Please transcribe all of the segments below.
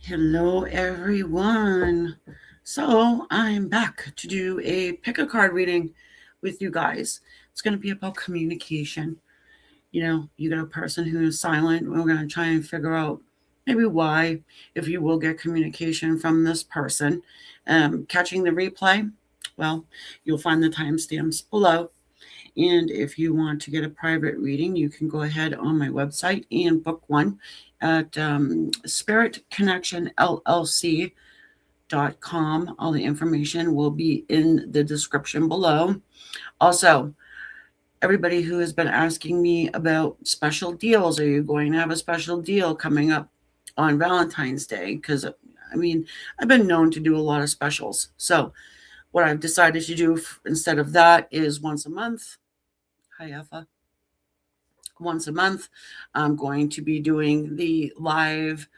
Hello, everyone. So, I'm back to do a pick a card reading with you guys. It's going to be about communication. You got a person who's silent. We're going to try and figure out maybe why, if you will get communication from this person. Catching the replay, well, you'll find the timestamps below. And if you want to get a private reading, you can go ahead on my website and book one at spiritconnectionllc.com. All the information will be in the description below. Also, everybody who has been asking me about special deals, are you going to have a special deal coming up on Valentine's Day? Because, I've been known to do a lot of specials. So, what I've decided to do instead of that is once a month. Hi, Effa. Once a month, I'm going to be doing the live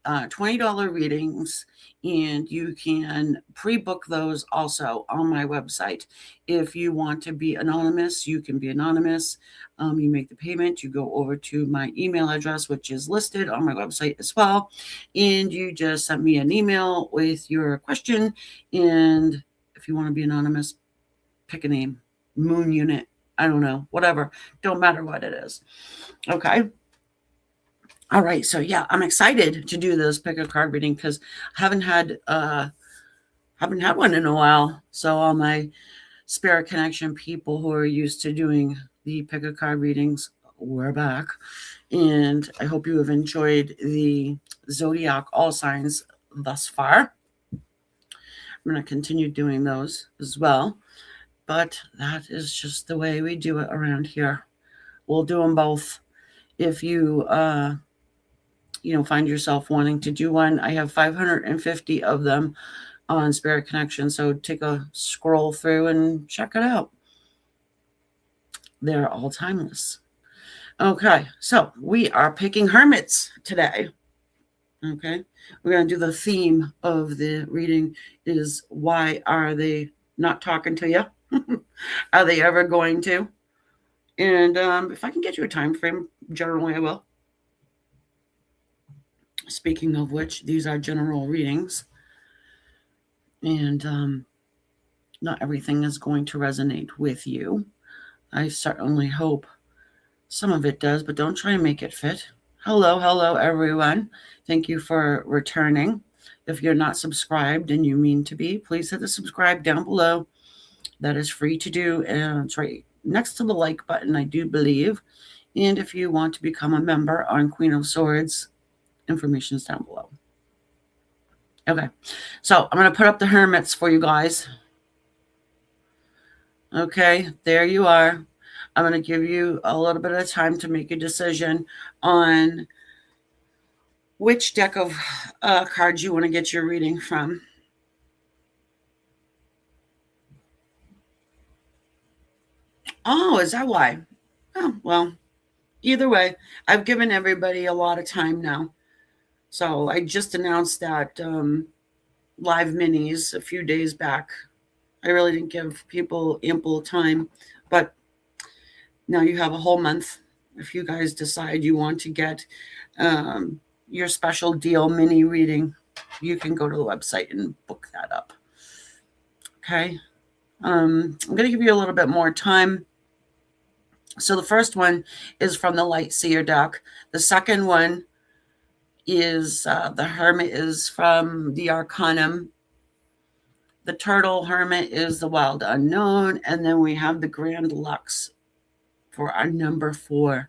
$20 readings, and you can pre-book those also on my website. If you want to be anonymous, you can be anonymous. You make the payment, you go over to my email address, which is listed on my website as well, and you just send me an email with your question. And if you want to be anonymous, pick a name, moon unit, I don't know, whatever, don't matter what it is. Okay. All right, so yeah, I'm excited to do this pick a card reading because I haven't had one in a while. So all my spirit connection people who are used to doing the pick a card readings, we're back. And I hope you have enjoyed the zodiac all signs thus far. I'm going to continue doing those as well. But that is just the way we do it around here. We'll do them both. If you find yourself wanting to do one, I have 550 of them on Spirit Connection, so take a scroll through and check it out. They're all timeless. Okay, so we are picking hermits today. Okay, we're going to do the theme of the reading is why are they not talking to you? Are they ever going to? And if I can get you a time frame, generally I will. Speaking of which, these are general readings. And not everything is going to resonate with you. I certainly hope some of it does, but don't try and make it fit. Hello, everyone. Thank you for returning. If you're not subscribed and you mean to be, please hit the subscribe down below. That is free to do, and it's right next to the like button, I do believe. And if you want to become a member on Queen of Swords, information is down below. Okay, so I'm going to put up the hermits for you guys. Okay, there you are. I'm going to give you a little bit of time to make a decision on which deck of cards you want to get your reading from. Oh, is that why? Oh, well, either way, I've given everybody a lot of time now. So I just announced that live minis a few days back. I really didn't give people ample time, but now you have a whole month. If you guys decide you want to get your special deal mini reading, you can go to the website and book that up. Okay. I'm going to give you a little bit more time. So the first one is from the Light Seer deck. The second one is the Hermit is from the Arcanum. The Turtle Hermit is the Wild Unknown. And then we have the Grand Lux for our number 4.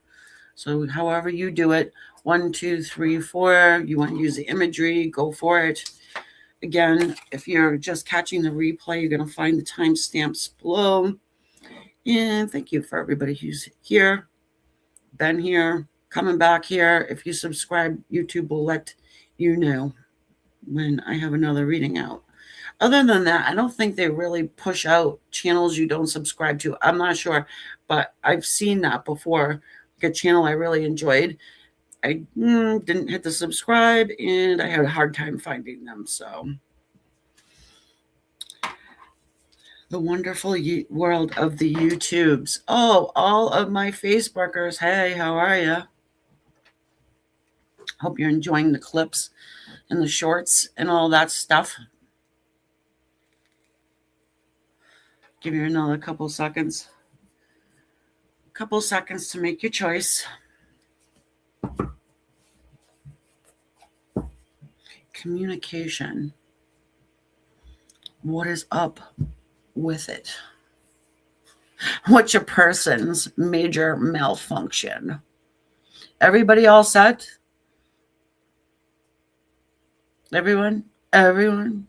So however you do it, 1, 2, 3, 4, you want to use the imagery, go for it. Again, if you're just catching the replay, you're going to find the timestamps below. And thank you for everybody who's here, been here, coming back here. If you subscribe, YouTube will let you know when I have another reading out. Other than that, I don't think they really push out channels you don't subscribe to. I'm not sure, but I've seen that before. Like a channel I really enjoyed, I didn't hit the subscribe, and I had a hard time finding them. So the wonderful world of the YouTubes. Oh, all of my Facebookers. Hey, how are you? Hope you're enjoying the clips and the shorts and all that stuff. Give you another couple seconds. Couple seconds to make your choice. Communication. What is up with it? What's your person's major malfunction? Everybody all set? Everyone? Everyone?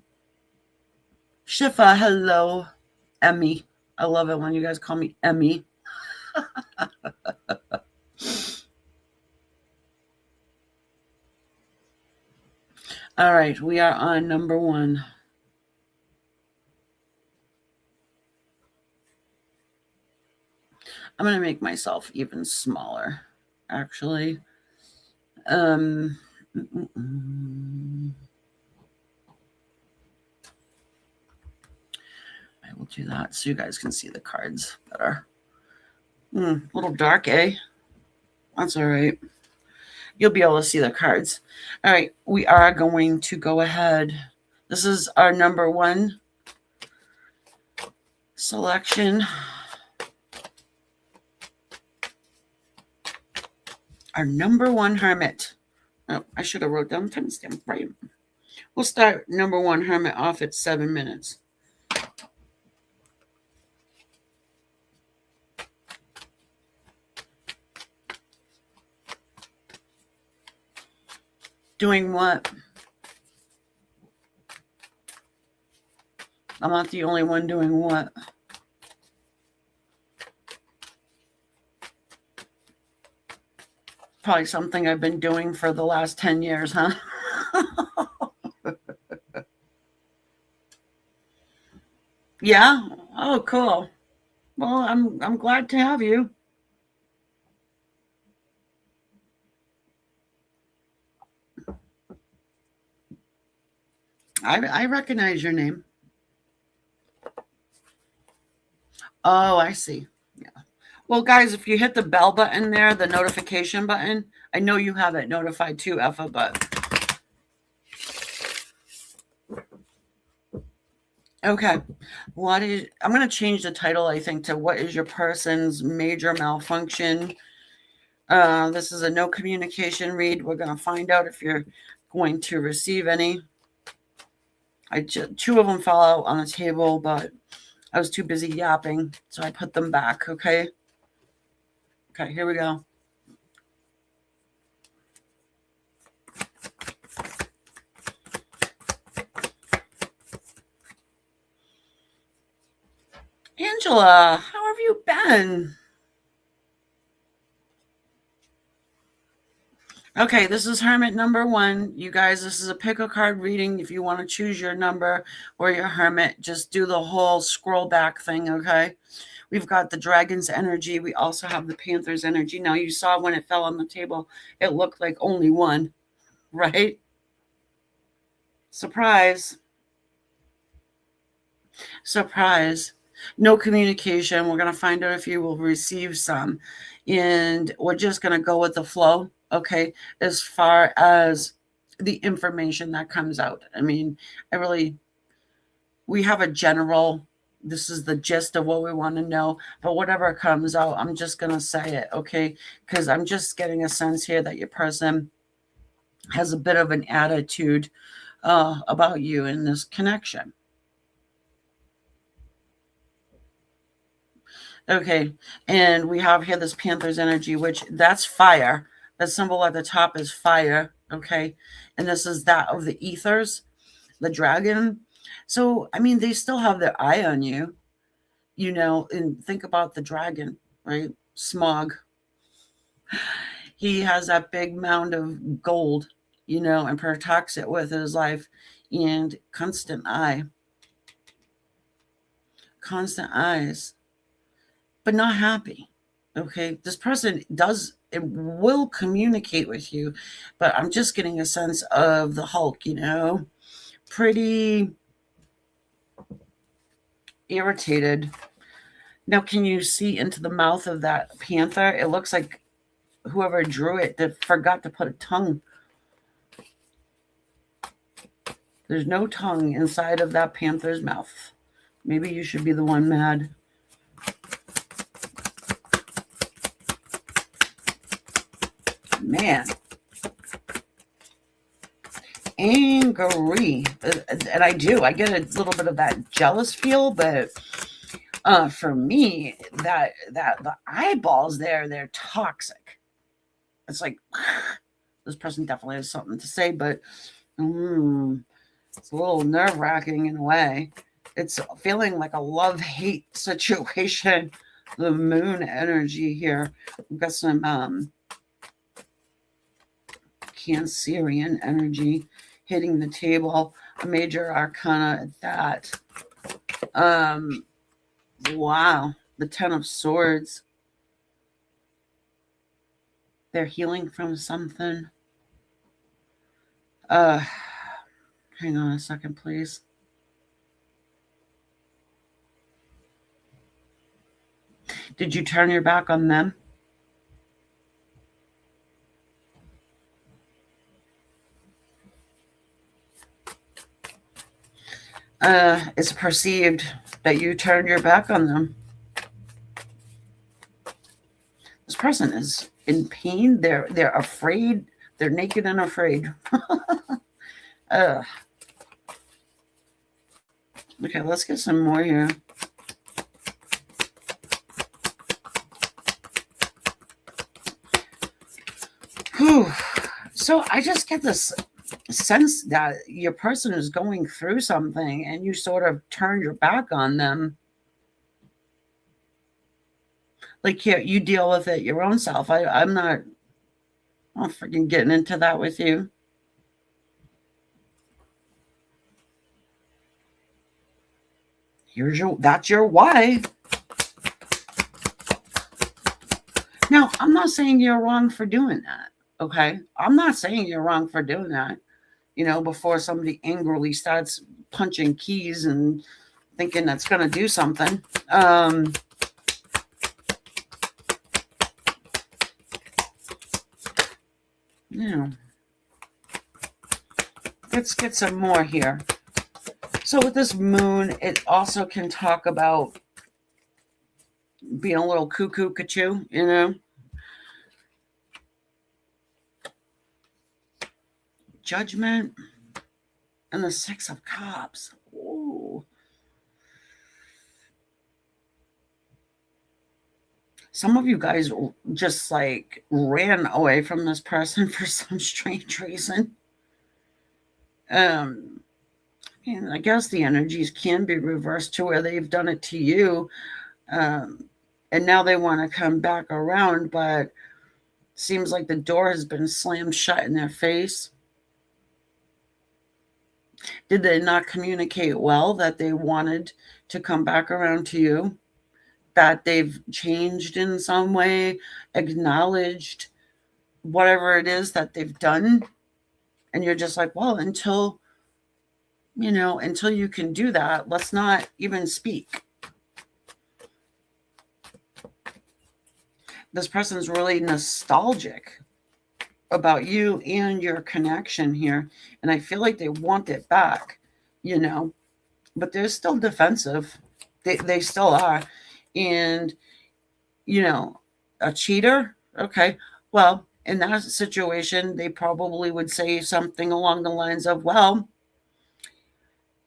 Shifa, hello. Emmy. I love it when you guys call me Emmy. All right, we are on number 1. I'm going to make myself even smaller, actually. I will do that so you guys can see the cards better. A little dark, eh? That's all right. You'll be able to see the cards. All right, we are going to go ahead. This is our number 1 selection. Our number 1 hermit. Oh, I should have wrote down timestamp, right? We'll start number 1 hermit off at 7 minutes. Doing what? I'm not the only one doing what? Probably something I've been doing for the last 10 years, huh? Yeah? Oh, cool. Well, I'm glad to have you. I recognize your name. Oh, I see. Yeah. Well, guys, if you hit the bell button there, the notification button, I know you have it notified too, Effa, but okay. I'm going to change the title, I think, to what is your person's major malfunction? This is a no communication read. We're going to find out if you're going to receive any. 2 of them fell out on the table, but I was too busy yapping, so I put them back, okay? Okay, here we go. Angela, how have you been? Okay, this is Hermit number 1. You guys, this is a pick a card reading. If you want to choose your number or your Hermit, just do the whole scroll back thing, okay? We've got the Dragon's energy. We also have the Panther's energy. Now, you saw when it fell on the table, it looked like only one, right? Surprise. Surprise. No communication. We're going to find out if you will receive some. And we're just going to go with the flow, okay, as far as the information that comes out. I mean, we have a general, this is the gist of what we want to know, but whatever comes out, I'm just going to say it, okay? Because I'm just getting a sense here that your person has a bit of an attitude about you in this connection. Okay, and we have here this Panther's energy, which that's fire. The symbol at the top is fire, okay? And this is that of the ethers, the dragon. So, I mean, they still have their eye on you, and think about the dragon, right? Smog. He has that big mound of gold, and protects it with his life and constant eye. Constant eyes. But not happy. Okay. This person will communicate with you, but I'm just getting a sense of the Hulk, pretty irritated. Now, can you see into the mouth of that panther? It looks like whoever drew it forgot to put a tongue There's no tongue inside of that panther's mouth. Maybe you should be the one mad. Man. Angry. And I do. I get a little bit of that jealous feel, but for me, that the eyeballs there, they're toxic. It's like this person definitely has something to say, but it's a little nerve-wracking in a way. It's feeling like a love-hate situation. The moon energy here. We've got some Cancerian energy hitting the table. A major arcana at that. Wow. The Ten of Swords. They're healing from something. Hang on a second, please. Did you turn your back on them? It's perceived that you turned your back on them. This person is in pain. They're afraid. They're naked and afraid. Okay, let's get some more here. Whew. So I just get this sense that your person is going through something and you sort of turn your back on them. Like, here, you deal with it your own self. I'm not freaking getting into that with you. That's your why. Now, I'm not saying you're wrong for doing that. Okay. I'm not saying you're wrong for doing that. Before somebody angrily starts punching keys and thinking that's going to do something. Let's get some more here. So with this moon, it also can talk about being a little cuckoo-cachoo, Judgment and the Six of Cups. Ooh. Some of you guys just like ran away from this person for some strange reason. And I guess the energies can be reversed to where they've done it to you. And now they want to come back around, but seems like the door has been slammed shut in their face. Did they not communicate well that they wanted to come back around to you? That they've changed in some way, acknowledged whatever it is that they've done? And you're just like, well, until you can do that, let's not even speak. This person's really nostalgic about you and your connection here. And I feel like they want it back, but they're still defensive. They still are. And, a cheater. Okay. Well, in that situation, they probably would say something along the lines of, well,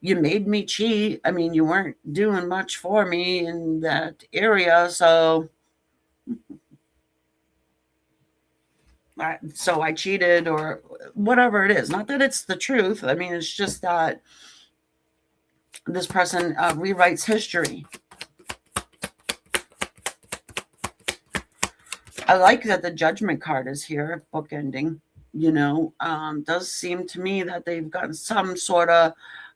you made me cheat. I mean, you weren't doing much for me in that area. So I cheated, or whatever it is. Not that it's the truth. I mean, it's just that this person rewrites history. I like that the Judgment card is here, bookending. Does seem to me that they've gotten some sort of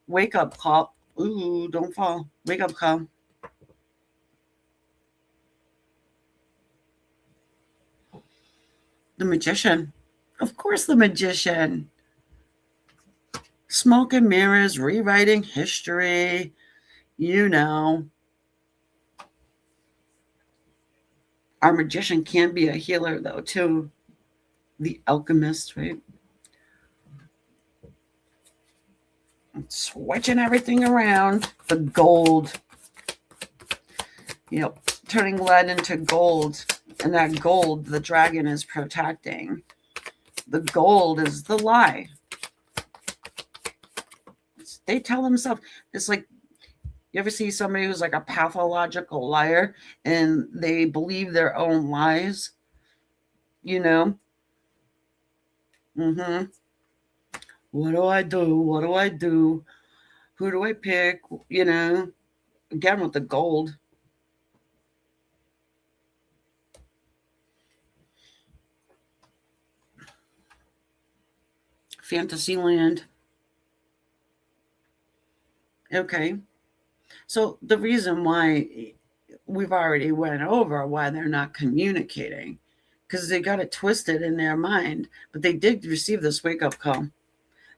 wake-up call. Ooh, don't fall. Wake-up call. The Magician. Of course, the Magician. Smoke and mirrors, rewriting history. Our Magician can be a healer, though, too. The Alchemist, right? Switching everything around. The gold. Turning lead into gold. And that gold, the dragon is protecting. The gold is the lie. They tell themselves, it's like, you ever see somebody who's like a pathological liar and they believe their own lies? Mm-hmm. What do I do? What do I do? Who do I pick? Again with the gold. Fantasyland. Okay. So the reason why we've already went over why they're not communicating, because they got it twisted in their mind, but they did receive this wake-up call.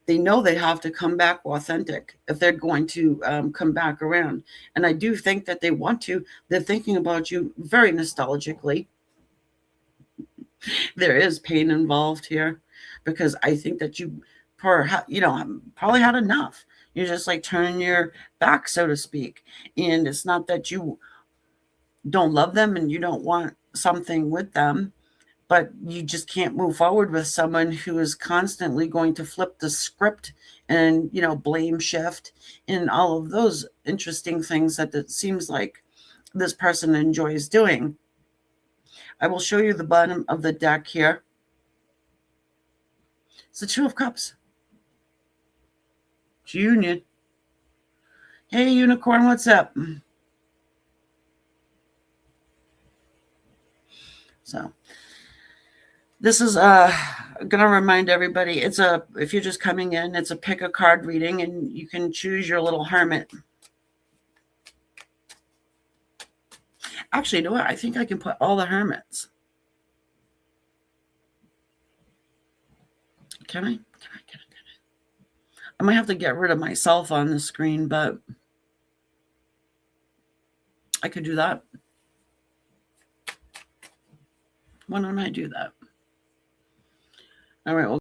They know they have to come back authentic if they're going to come back around. And I do think that they want to. They're thinking about you very nostalgically. There is pain involved here because I think that you probably had enough. You're just like turning your back, so to speak. And it's not that you don't love them and you don't want something with them, but you just can't move forward with someone who is constantly going to flip the script and blame shift and all of those interesting things that it seems like this person enjoys doing. I will show you the bottom of the deck here. It's the Two of Cups. It's union. Hey, unicorn, what's up? So this is gonna remind everybody, if you're just coming in, it's a pick a card reading and you can choose your little hermit. Actually, you know what? I think I can put all the hermits. Can I? I might have to get rid of myself on the screen, but I could do that. Why don't I do that? All right, well,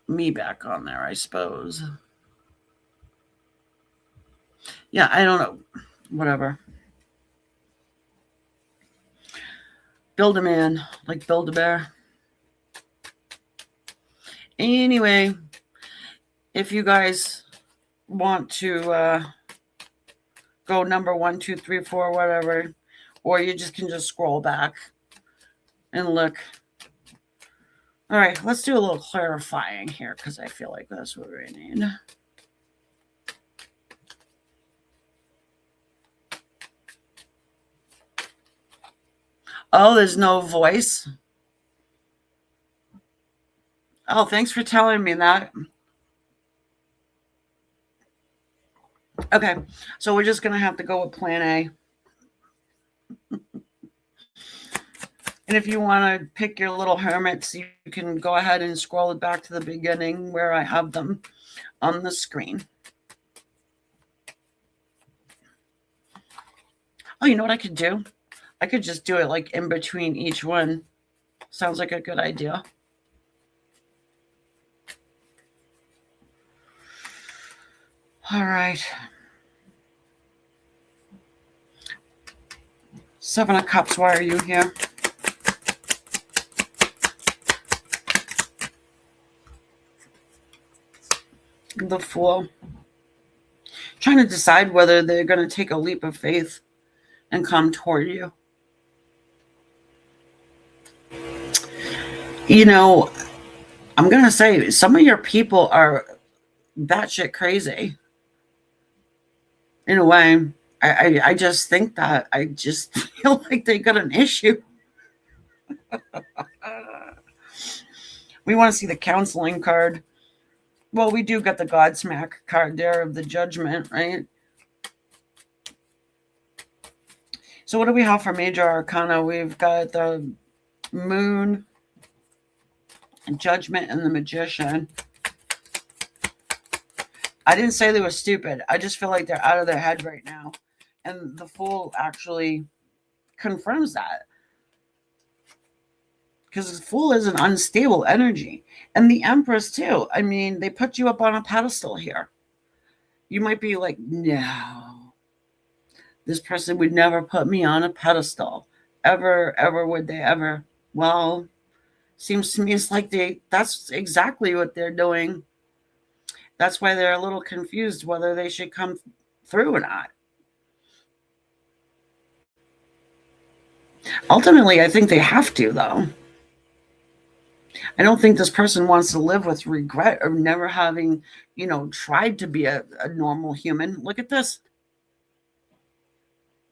me back on there, I suppose. Yeah, I don't know. Whatever. Build a man, like build a bear. Anyway, if you guys want to go number 1, 2, 3, 4, whatever, or you just can just scroll back and look. All right, let's do a little clarifying here because I feel like that's what we need. Oh, there's no voice. Oh, thanks for telling me that. Okay, so we're just going to have to go with plan A. And if you want to pick your little hermits, you can go ahead and scroll it back to the beginning where I have them on the screen. Oh, you know what I could do? I could just do it like in between each one. Sounds like a good idea. All right. Seven of Cups, why are you here? The Fool. Trying to decide whether they're going to take a leap of faith and come toward you. You know, I'm going to say some of your people are batshit crazy. In a way, I just think that. I just feel like they got an issue. We want to see the counseling card. Well, we do get the Godsmack card there of the judgment, right? So what do we have for major arcana? We've got the Moon, Judgment, and the Magician. I didn't say they were stupid. I just feel like they're out of their head right now. And the Fool actually confirms that. Because the Fool is an unstable energy. And the Empress, too. I mean, they put you up on a pedestal here. You might be like, no. This person would never put me on a pedestal. Ever would they ever? Well, seems to me it's like that's exactly what they're doing. That's why they're a little confused whether they should come through or not. Ultimately, I think they have to, though. I don't think this person wants to live with regret of never having, tried to be a normal human. Look at this.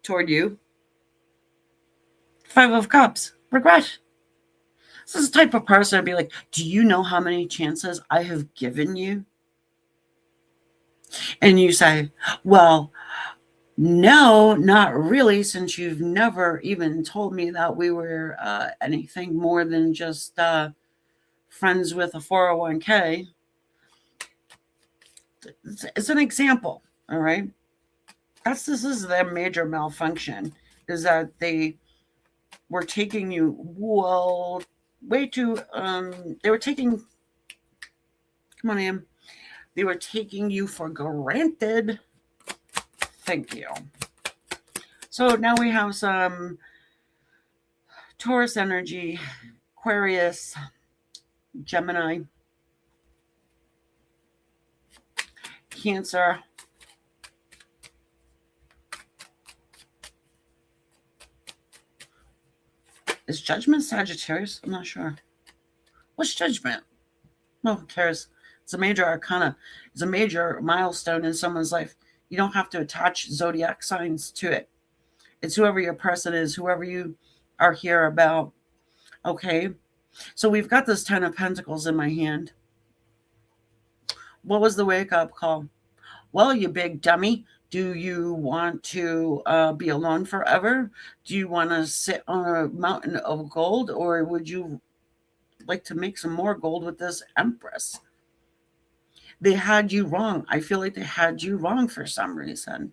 Toward you. Five of Cups. Regret. This is the type of person I'd be like, do you know how many chances I have given you? And you say, well, no, not really, since you've never even told me that we were anything more than just friends with a 401k. It's an example, all right? This is their major malfunction, is that they were taking you, way too, they were taking, come on in, they were taking you for granted. Thank you. So now we have some Taurus energy, Aquarius, Gemini, Cancer, is Judgment Sagittarius? I'm not sure. What's Judgment? No, who cares? It's a major arcana. It's a major milestone in someone's life. You don't have to attach zodiac signs to it. It's whoever your person is, whoever you are here about. Okay? So we've got this 10 of Pentacles in my hand. What was the wake-up call? Well, you big dummy, do you want to be alone forever? Do you want to sit on a mountain of gold? Or would you like to make some more gold with this Empress? They had you wrong. I feel like they had you wrong for some reason.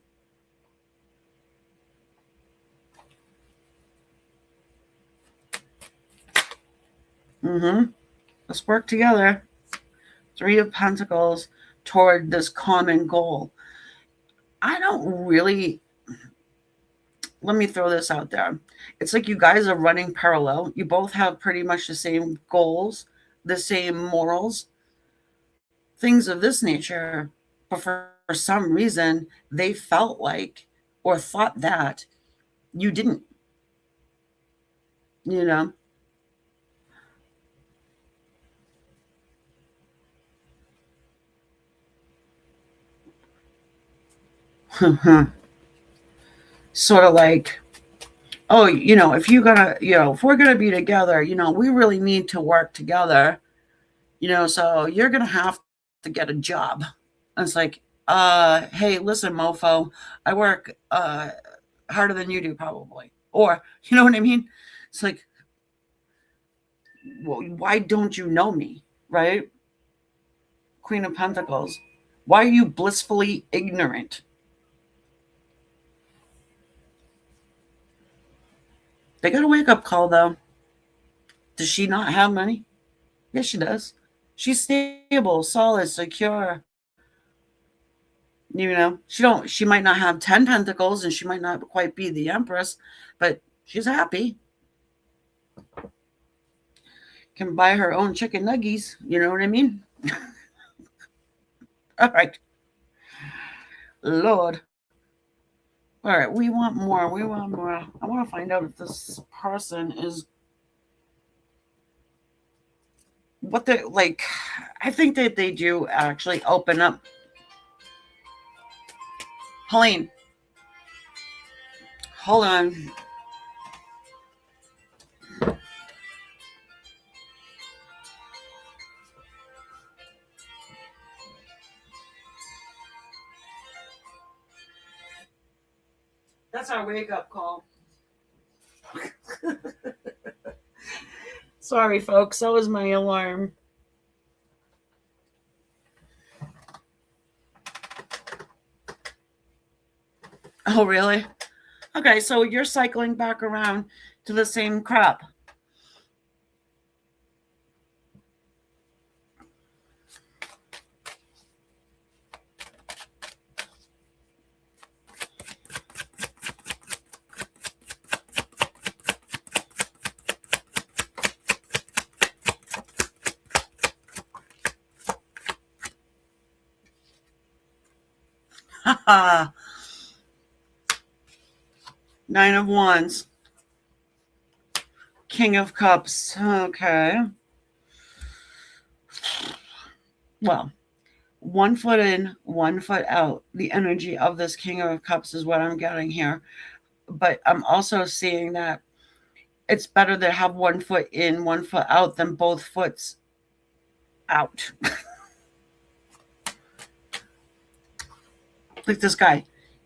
Let's work together. Three of Pentacles toward this common goal. I don't really, let me throw this out there. It's like you guys are running parallel. You both have pretty much the same goals, the same morals, things of this nature. But for some reason, they felt like or thought that you didn't. Sort of like, oh, if you're gonna, if we're gonna be together, we really need to work together, so you're gonna have to get a job. And it's like, hey, listen, mofo, I work harder than you do, probably. Or, you know what I mean? It's like, well, why don't you know me, right? Queen of Pentacles. Why are you blissfully ignorant? They got a wake-up call, though. Does she not have money? Yes, she does. She's stable, solid, secure. She might not have 10 pentacles and she might not quite be the empress, but she's happy. Can buy her own chicken nuggies. You know what I mean? All right. Lord. All right. We want more. We want more. I want to find out if this person is what they like. I think that they do actually open up. Helene, hold on. That's our wake up call. Sorry, folks. That was my alarm. Oh, really? Okay, so you're cycling back around to the same crap. Haha. 9 of Wands. King of Cups. Okay. Well, 1 foot in, 1 foot out. The energy of this King of Cups is what I'm getting here. But I'm also seeing that it's better to have 1 foot in, 1 foot out than both foots out. Like this guy,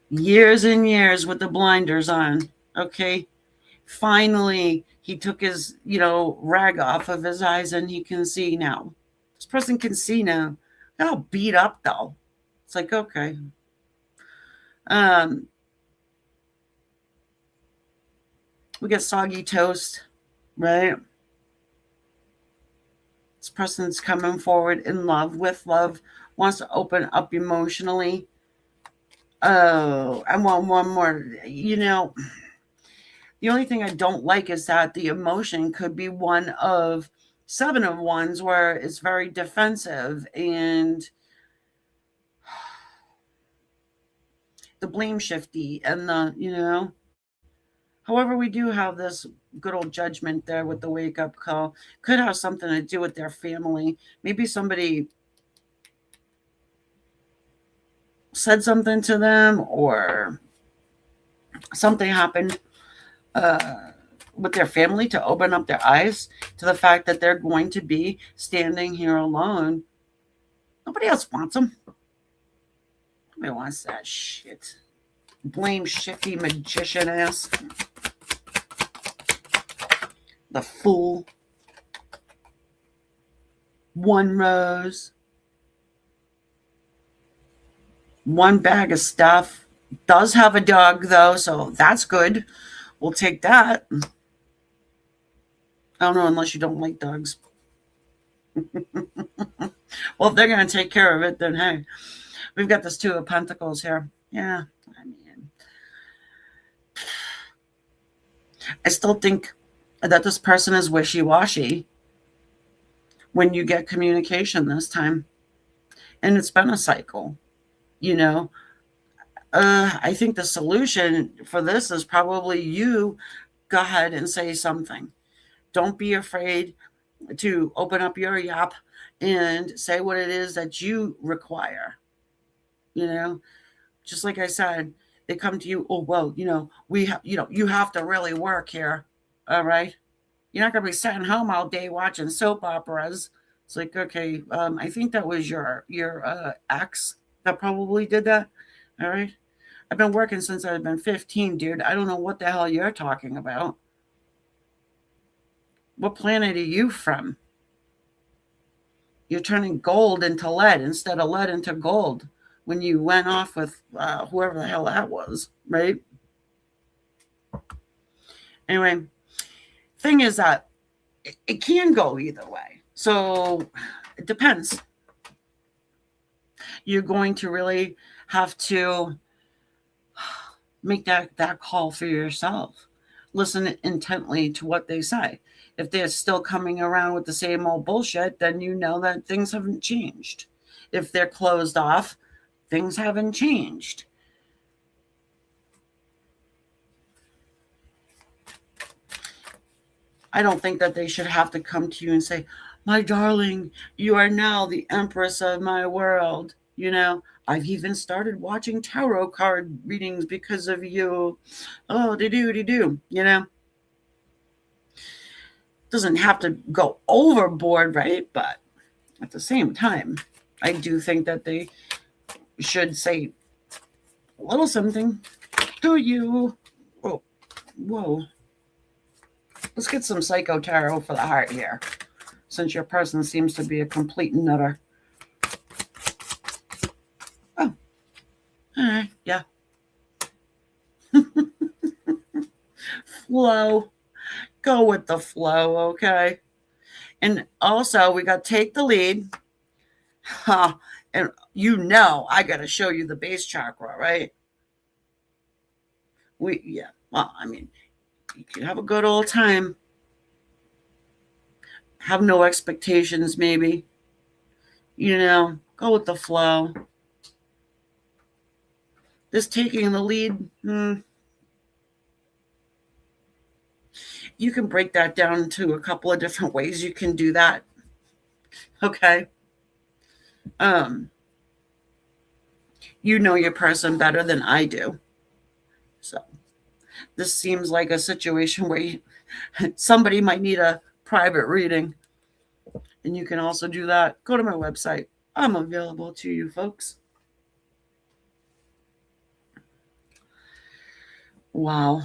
years and years with the blinders on. Okay. Finally, he took his, rag off of his eyes and he can see now. This person can see now. They're all beat up though. It's like, okay. We get soggy toast, right? This person's coming forward in love, with love, wants to open up emotionally. Oh, I want one more. The only thing I don't like is that the emotion could be one of 7 of Wands, where it's very defensive and the blame shifty and however, we do have this good old judgment there with the wake up call. Could have something to do with their family. Maybe somebody said something to them or something happened with their family to open up their eyes to the fact that they're going to be standing here alone. Nobody else wants them. Nobody wants that shit. Blame shifty magician ass. The Fool. 1 rose. 1 bag of stuff. Does have a dog though, so that's good. We'll take that. I don't know, unless you don't like dogs. Well, if they're going to take care of it, then hey, we've got this 2 of Pentacles here. Yeah, I mean, I still think that this person is wishy-washy when you get communication this time. And it's been a cycle, I think the solution for this is probably you go ahead and say something. Don't be afraid to open up your yap and say what it is that you require. Just like I said, they come to you, oh, well, you have to really work here. All right. You're not going to be sitting home all day watching soap operas. It's like, okay, I think that was your ex that probably did that. All right. I've been working since I've been 15, dude. I don't know what the hell you're talking about. What planet are you from? You're turning gold into lead instead of lead into gold when you went off with whoever the hell that was, right? Anyway, thing is that it can go either way. So it depends. You're going to really have to make that call for yourself. Listen intently to what they say. If they're still coming around with the same old bullshit, then you know that things haven't changed. If they're closed off, things haven't changed. I don't think that they should have to come to you and say, "My darling, you are now the empress of my world." I've even started watching tarot card readings because of you. Oh, de do. Doesn't have to go overboard, right? But at the same time, I do think that they should say a little something to you. Oh, whoa. Let's get some psycho tarot for the heart here, since your person seems to be a complete nutter. Oh, all right, yeah. Flow. Go with the flow, okay? And also, we got take the lead. Huh. And I got to show you the base chakra, right? Yeah. Well, I mean, you can have a good old time. Have no expectations, maybe. Go with the flow. This taking the lead, you can break that down to a couple of different ways you can do that. Okay. You know your person better than I do. So this seems like a situation where somebody might need a private reading. And you can also do that. Go to my website. I'm available to you folks. Wow.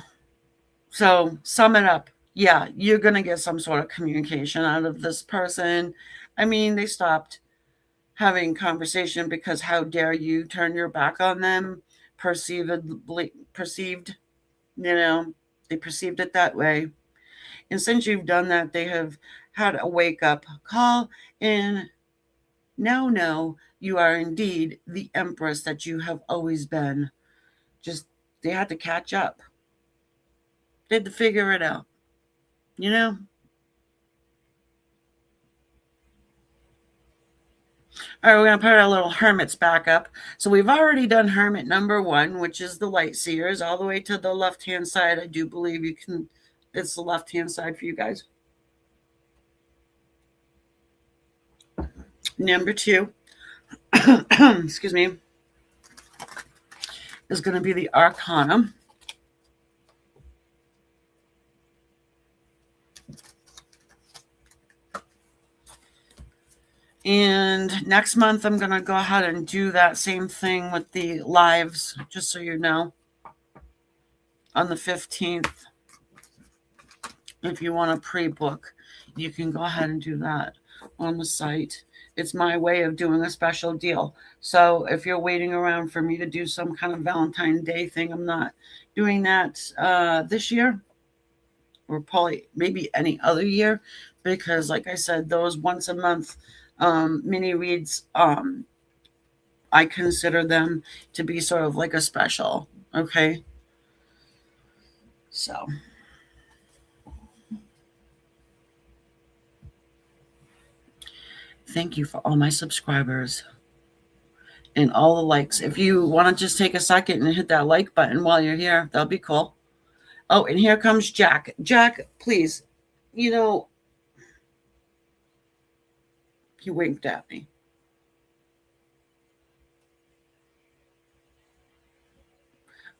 So sum it up. Yeah, you're going to get some sort of communication out of this person. I mean, they stopped having conversation because how dare you turn your back on them? Perceived, they perceived it that way. And since you've done that, they have had a wake up call and now know you are indeed the empress that you have always been. Just they had to catch up. They had to figure it out. All right, we're going to put our little hermits back up. So we've already done hermit number 1, which is the light seers, all the way to the left-hand side. I do believe it's the left-hand side for you guys. Number 2, excuse me, is going to be the Arcana. And next month, I'm going to go ahead and do that same thing with the lives, just so you know, on the 15th. If you want to pre-book, you can go ahead and do that on the site. It's my way of doing a special deal. So if you're waiting around for me to do some kind of Valentine's Day thing, I'm not doing that this year, or probably maybe any other year, because like I said, those once a month mini reads, I consider them to be sort of like a special. Okay. So thank you for all my subscribers and all the likes. If you want to just take a second and hit that like button while you're here, that'll be cool. Oh, and here comes Jack. Jack, please, he winked at me.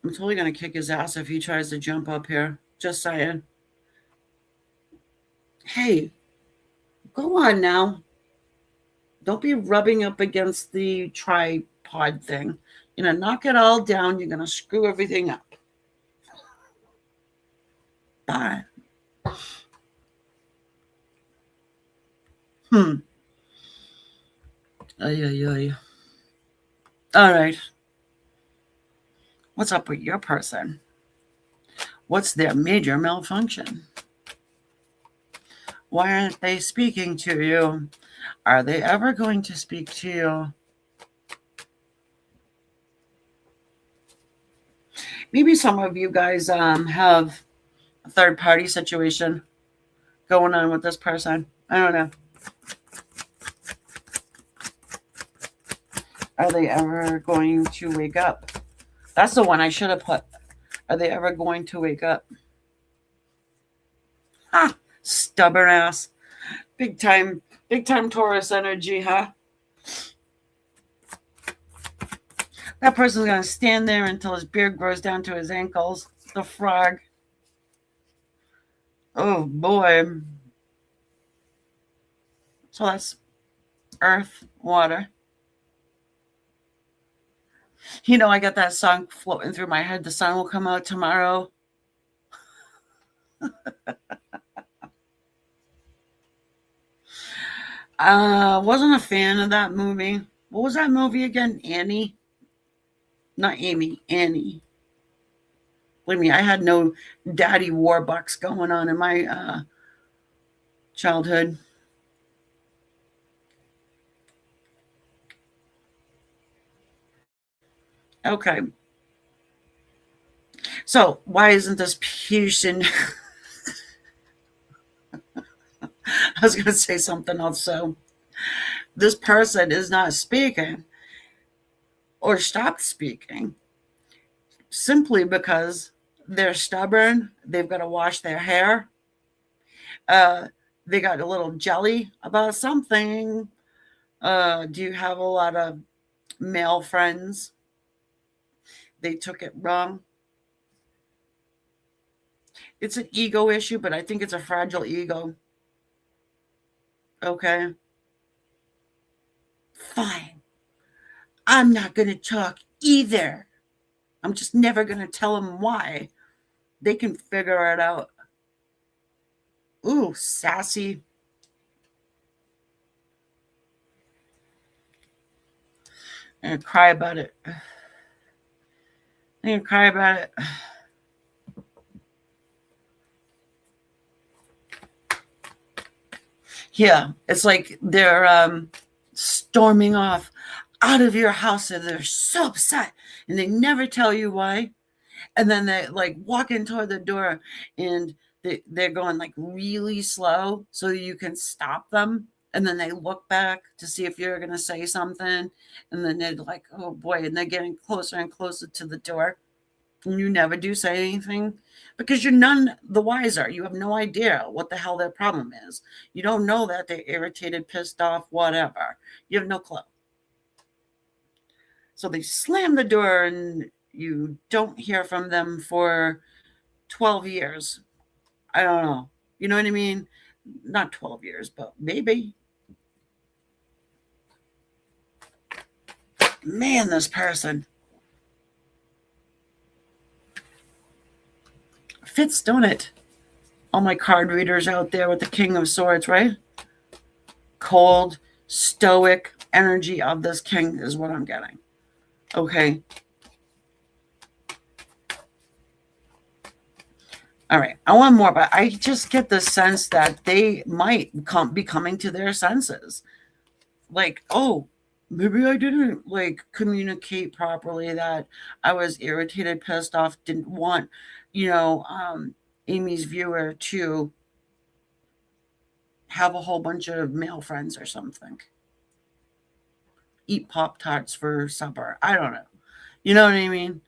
I'm totally going to kick his ass if he tries to jump up here. Just saying. Hey, go on now. Don't be rubbing up against the tripod thing. Knock it all down. You're going to screw everything up. Bye. Ay, ay, ay. All right. What's up with your person? What's their major malfunction? Why aren't they speaking to you? Are they ever going to speak to you? Maybe some of you guys have a third party situation going on with this person. I don't know. Are they ever going to wake up? That's the one I should have put. Are they ever going to wake up? Ha! Stubborn ass. Big time Taurus energy, huh? That person's going to stand there until his beard grows down to his ankles. The frog. Oh, boy. So that's earth, water. You know, I got that song floating through my head. The sun will come out tomorrow. Wasn't a fan of that movie. What was that movie again? Annie? Not Amy, Annie. Believe me, I had no daddy warbucks going on in my childhood. Okay. So why isn't this person? I was going to say something else. So this person is not speaking or stopped speaking simply because they're stubborn. They've got to wash their hair. They got a little jelly about something. Do you have a lot of male friends? They took it wrong. It's an ego issue, but I think it's a fragile ego. Okay. Fine. I'm not going to talk either. I'm just never going to tell them why. They can figure it out. Ooh, sassy. I'm going to cry about it. I'm going to cry about it. Yeah, it's like they're storming off out of your house and they're so upset and they never tell you why. And then they like walking toward the door and they're going like really slow so you can stop them. And then they look back to see if you're going to say something. And then they're like, oh boy. And they're getting closer and closer to the door. And you never do say anything because you're none the wiser. You have no idea what the hell their problem is. You don't know that they're irritated, pissed off, whatever. You have no clue. So they slam the door and you don't hear from them for 12 years. I don't know. You know what I mean? Not 12 years, but maybe. Man, this person. Fits, don't it? All my card readers out there with the King of Swords, right? Cold, stoic energy of this king is what I'm getting. Okay. All right. I want more, but I just get the sense that they might be coming to their senses. Like, oh, maybe I didn't like communicate properly, that I was irritated, pissed off, didn't want, Amy's viewer to have a whole bunch of male friends or something. Eat Pop-Tarts for supper. I don't know. You know what I mean?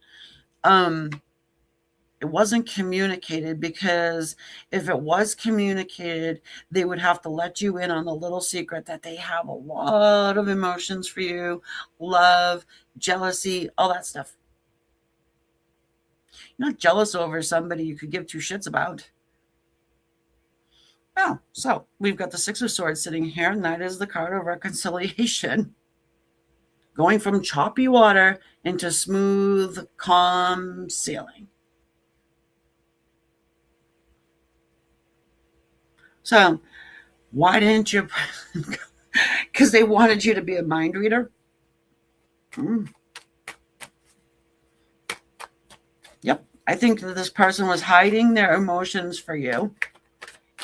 It wasn't communicated, because if it was communicated, they would have to let you in on the little secret that they have a lot of emotions for you, love, jealousy, all that stuff. You're not jealous over somebody you could give two shits about. Oh, so we've got the Six of Swords sitting here, and that is the card of reconciliation. Going from choppy water into smooth, calm sailing. So, why didn't you? Because they wanted you to be a mind reader. Yep. I think that this person was hiding their emotions for you.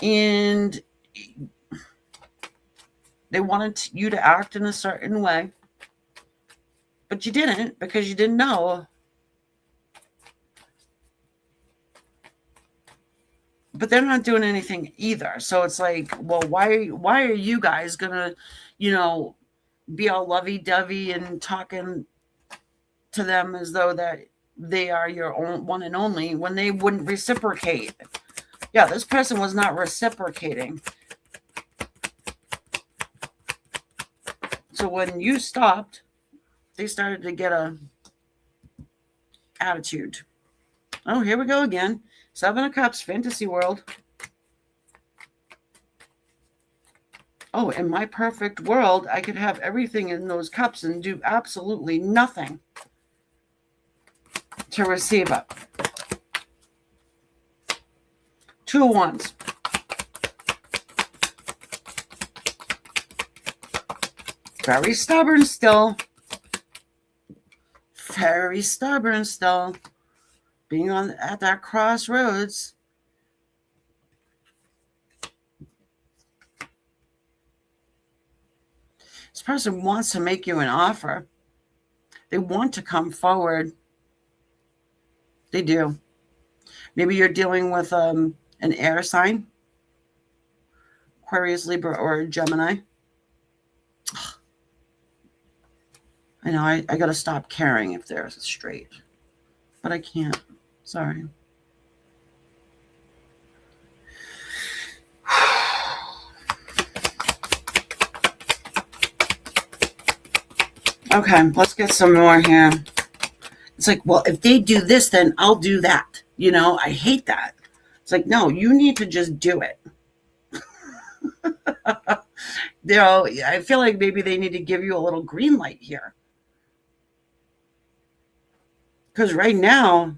And they wanted you to act in a certain way. But you didn't, because you didn't know. but they're not doing anything either. So it's like, well, why are you guys gonna, be all lovey-dovey and talking to them as though that they are your own one and only when they wouldn't reciprocate? Yeah, this person was not reciprocating. So when you stopped, they started to get a attitude. Oh, here we go again. Seven of Cups, fantasy world. Oh, in my perfect world, I could have everything in those cups and do absolutely nothing to receive it. Two of Wands. Very stubborn still. Very stubborn still. Being at that crossroads. This person wants to make you an offer. They want to come forward. They do. Maybe you're dealing with an air sign. Aquarius, Libra, or Gemini. I know, I got to stop caring if they're straight. But I can't. Sorry. Okay, let's get some more here. It's like, well, if they do this, then I'll do that. I hate that. It's like, no, you need to just do it. I feel like maybe they need to give you a little green light here. Because right now,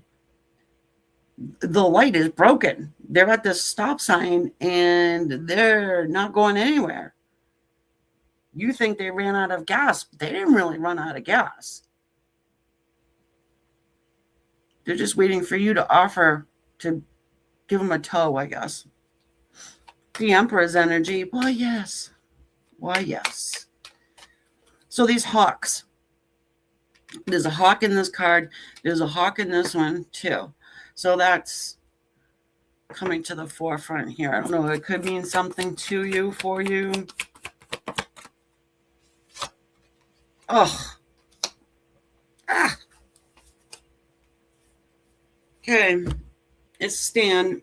the light is broken. They're at this stop sign and they're not going anywhere. You think they ran out of gas, but they didn't really run out of gas. They're just waiting for you to offer to give them a tow, I guess. The Emperor's energy. Why, yes. Why, yes. So these hawks. There's a hawk in this card. There's a hawk in this one, too. So that's coming to the forefront here. I don't know. It could mean something to you, for you. Oh. Ah. Okay. It's Stan.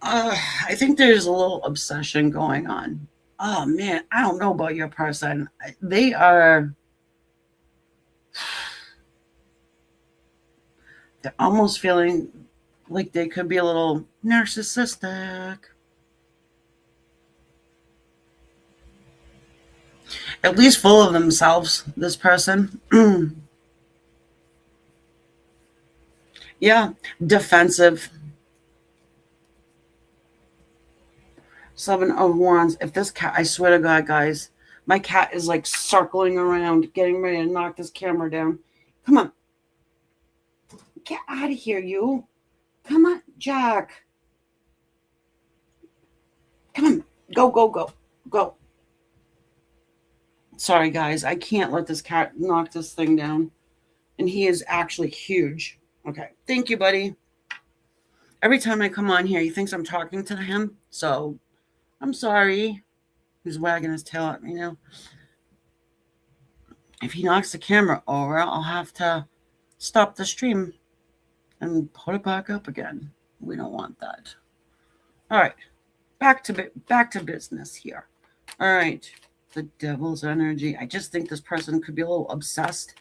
I think there's a little obsession going on. Oh man, I don't know about your person. They're almost feeling like they could be a little narcissistic. At least full of themselves, this person. Yeah, defensive. Seven of Wands. If this cat, I swear to God, guys, my cat is like circling around, getting ready to knock this camera down. Come on. Get out of here, you. Come on, Jack. Come on. Go, go, go. Go. Sorry, guys. I can't let this cat knock this thing down. And he is actually huge. Okay. Thank you, buddy. Every time I come on here, he thinks I'm talking to him. So I'm sorry. He's wagging his tail at me now. If he knocks the camera over, I'll have to stop the stream and put it back up again. We don't want that. All right. Back to business here. All right. The Devil's energy. I just think this person could be a little obsessed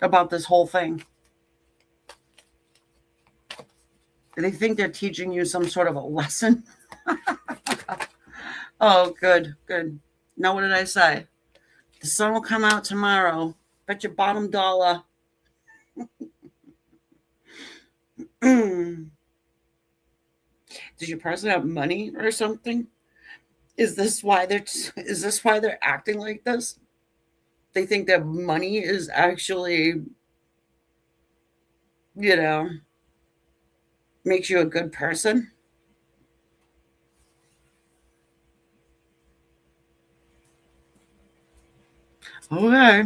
about this whole thing. They think they're teaching you some sort of a lesson. Oh, good, good. Now, what did I say? The sun will come out tomorrow. Bet your bottom dollar. Does your person have money or something? Is this why they're acting like this? They think that money is actually, makes you a good person. Okay.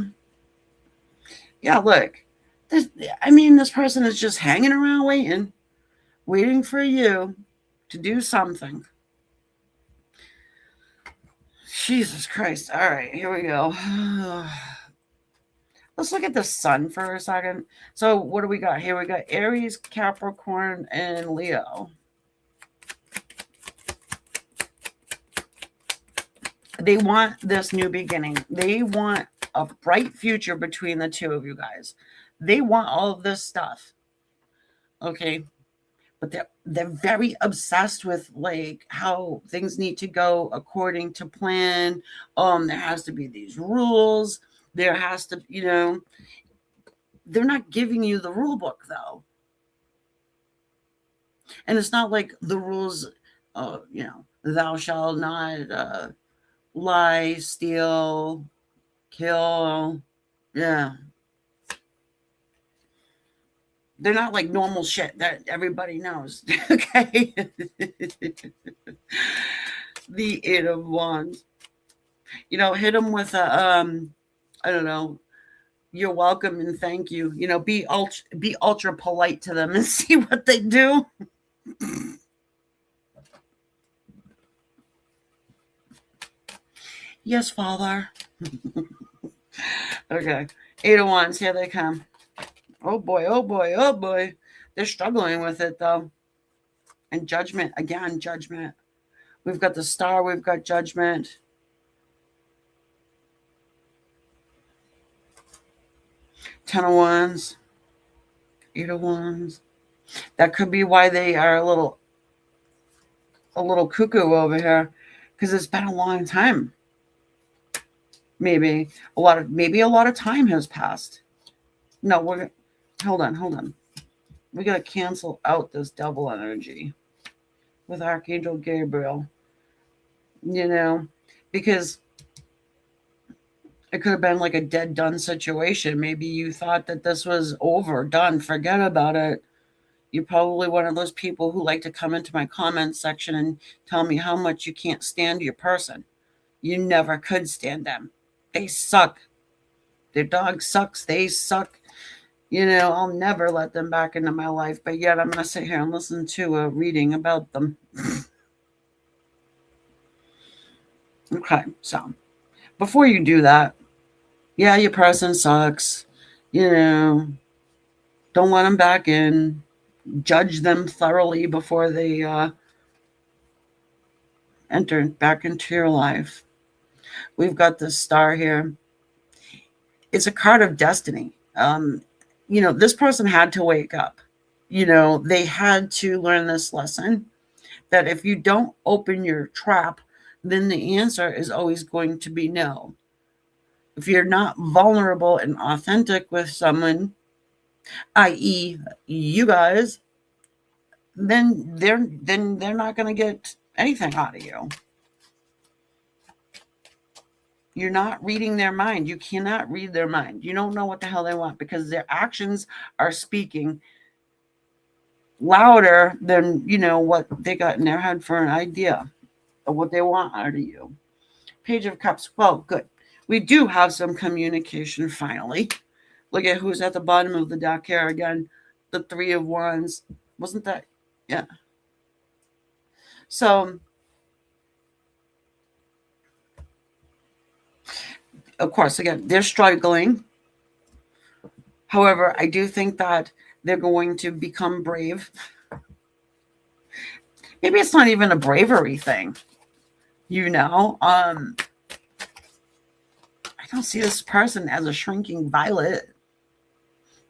Yeah, look. This person is just hanging around waiting for you to do something. Jesus Christ. All right, here we go. Let's look at the sun for a second. So, what do we got here? We got Aries, Capricorn, and Leo. They want this new beginning. They want a bright future between the two of you guys. They want all of this stuff. Okay. But they're very obsessed with like how things need to go according to plan. There has to be these rules. There has to, they're not giving you the rule book though. And it's not like the rules, thou shalt not lie, steal, kill. Yeah. They're not like normal shit that everybody knows. Okay. The Eight of Wands. Hit them with a, I don't know, you're welcome and thank you. Be ultra polite to them and see what they do. Yes, Father. Okay. Eight of Wands, here they come. Oh boy, oh boy, oh boy. They're struggling with it though. And Judgment, again, Judgment. We've got the Star, we've got Judgment. Ten of Wands. Eight of Wands. That could be why they are a little cuckoo over here, because it's been a long time. Maybe a lot of time has passed. No, hold on. We gotta cancel out this double energy with Archangel Gabriel. Because it could have been like a dead done situation. Maybe you thought that this was over, done, forget about it. You're probably one of those people who like to come into my comments section and tell me how much you can't stand your person. You never could stand them. They suck. Their dog sucks. They suck. I'll never let them back into my life, but yet I'm going to sit here and listen to a reading about them. Okay, so before you do that, yeah, your person sucks. Don't let them back in. Judge them thoroughly before they enter back into your life. We've got this Star here. It's a card of destiny. This person had to wake up. They had to learn this lesson that if you don't open your trap, then the answer is always going to be no. If you're not vulnerable and authentic with someone, i.e., you guys, then they're not going to get anything out of you. You're not reading their mind. You cannot read their mind. You don't know what the hell they want because their actions are speaking louder than, what they got in their head for an idea of what they want out of you. Page of Cups. Well, good. We do have some communication finally. Look at who's at the bottom of the deck here again. The Three of Wands. Wasn't that? Yeah. So, of course, again, they're struggling. However, I do think that they're going to become brave. Maybe it's not even a bravery thing. I don't see this person as a shrinking violet.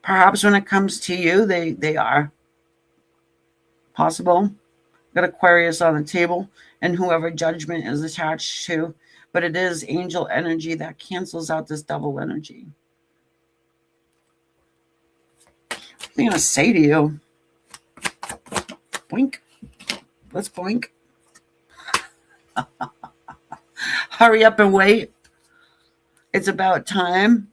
Perhaps when it comes to you, they are. Possible. Got Aquarius on the table and whoever Judgment is attached to. But it is angel energy that cancels out this double energy. What am I going to say to you? Boink. Let's boink. Hurry up and wait. It's about time.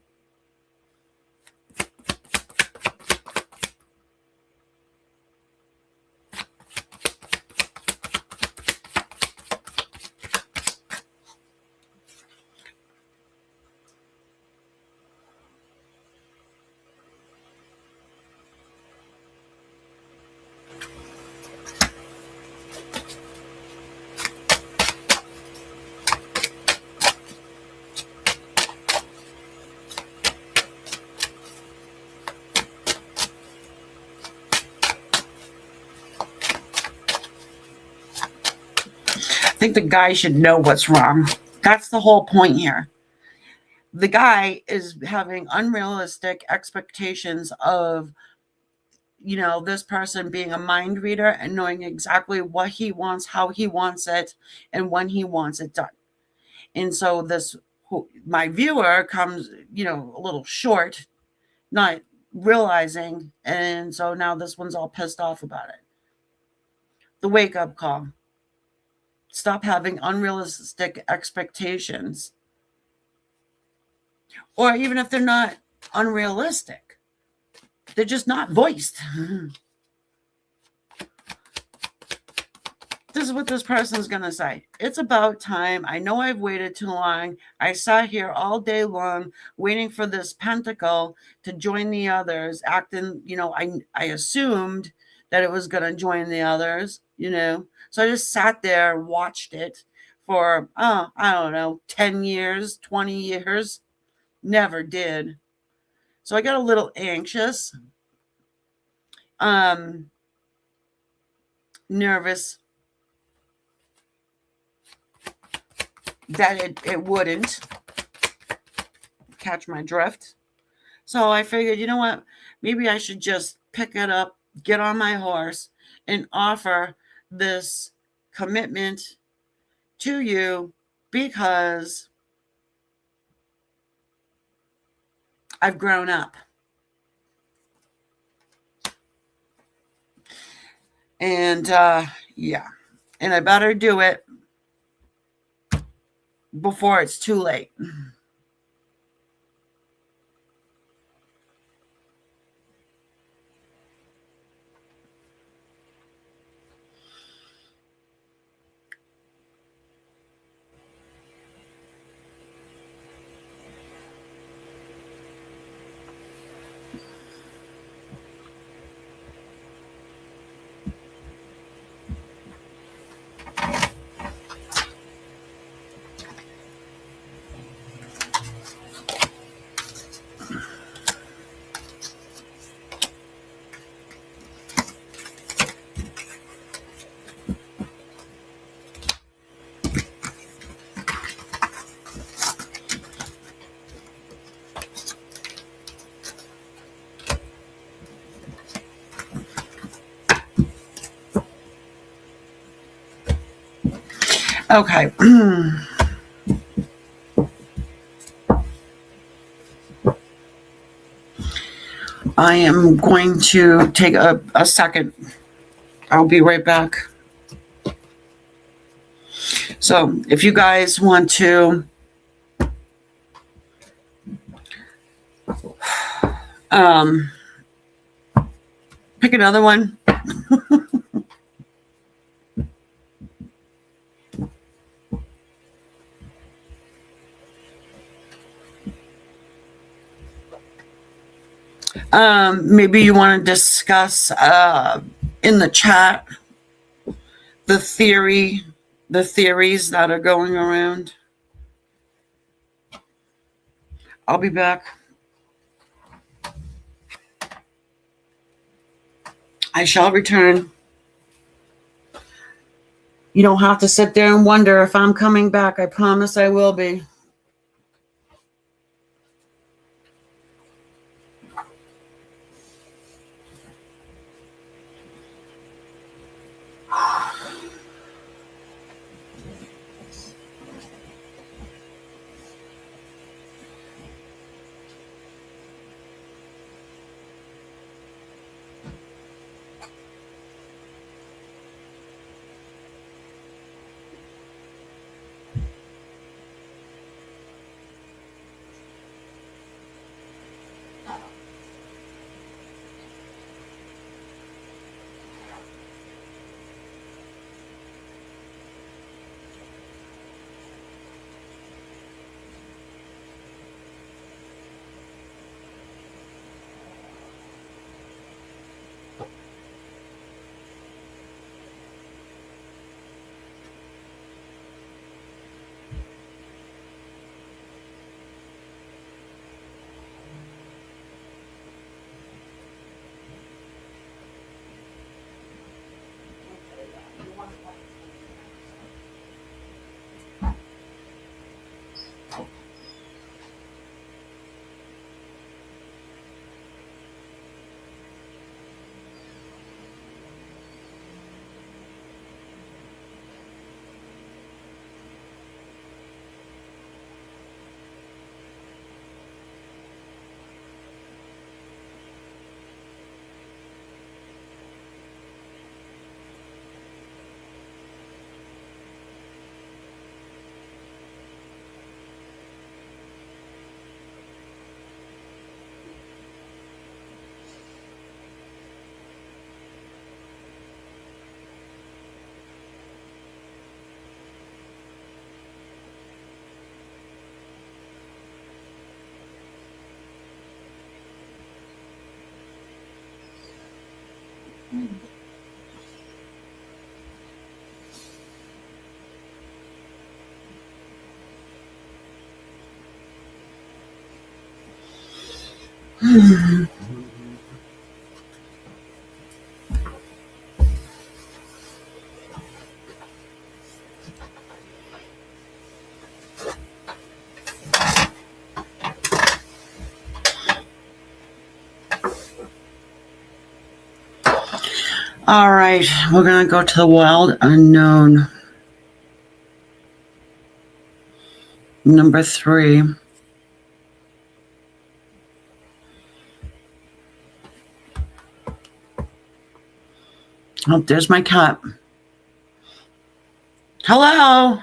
think the guy should know what's wrong. That's the whole point here. The guy is having unrealistic expectations of, this person being a mind reader and knowing exactly what he wants, how he wants it, and when he wants it done. And so my viewer comes, a little short, not realizing. And so now this one's all pissed off about it. The wake up call. Stop having unrealistic expectations. Or even if they're not unrealistic, they're just not voiced. This is what this person is going to say. It's about time. I know I've waited too long. I sat here all day long waiting for this pentacle to join the others, acting, I assumed that it was going to join the others, So I just sat there and watched it for, I don't know, 10 years, 20 years. Never did. So I got a little anxious, nervous that it wouldn't catch my drift. So I figured, you know what? Maybe I should just pick it up, get on my horse, and offer this commitment to you because I've grown up. And yeah, and I better do it before it's too late. Okay. I am going to take a second. I'll be right back. So if you guys want to pick another one. Maybe you want to discuss in the chat the theories that are going around. I'll be back. I shall return. You don't have to sit there and wonder if I'm coming back. I promise I will be. All right, we're going to go to the wild unknown. Number 3. Oh, there's my cat. Hello.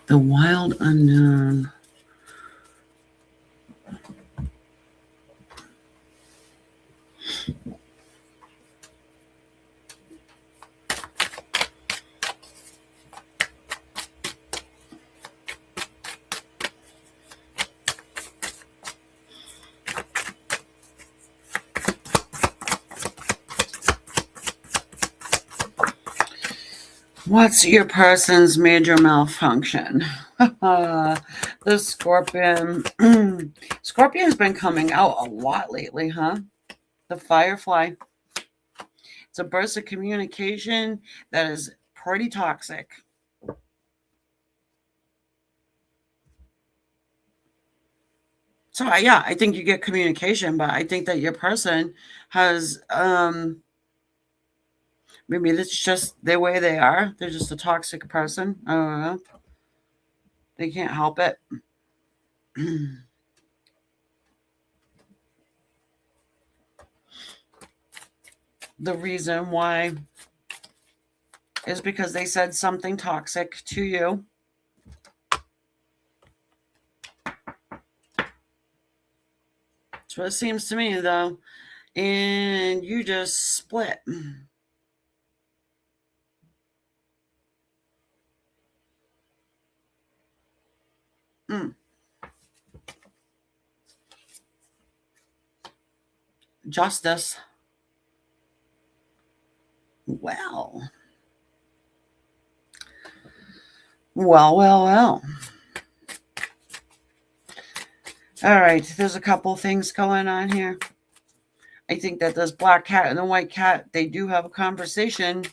The wild unknown. What's your person's major malfunction? The Scorpion. Scorpion's been coming out a lot lately, huh? The Firefly. It's a burst of communication that is pretty toxic. So yeah, I think you get communication, but I think that your person has maybe it's just the way they are. They're just a toxic person. I don't know. They can't help it. The reason why is because they said something toxic to you. That's what it seems to me, though. And you just split. Mm. Justice. Well. Well. All right, there's a couple things going on here. I think that this black cat and the white cat, they do have a conversation.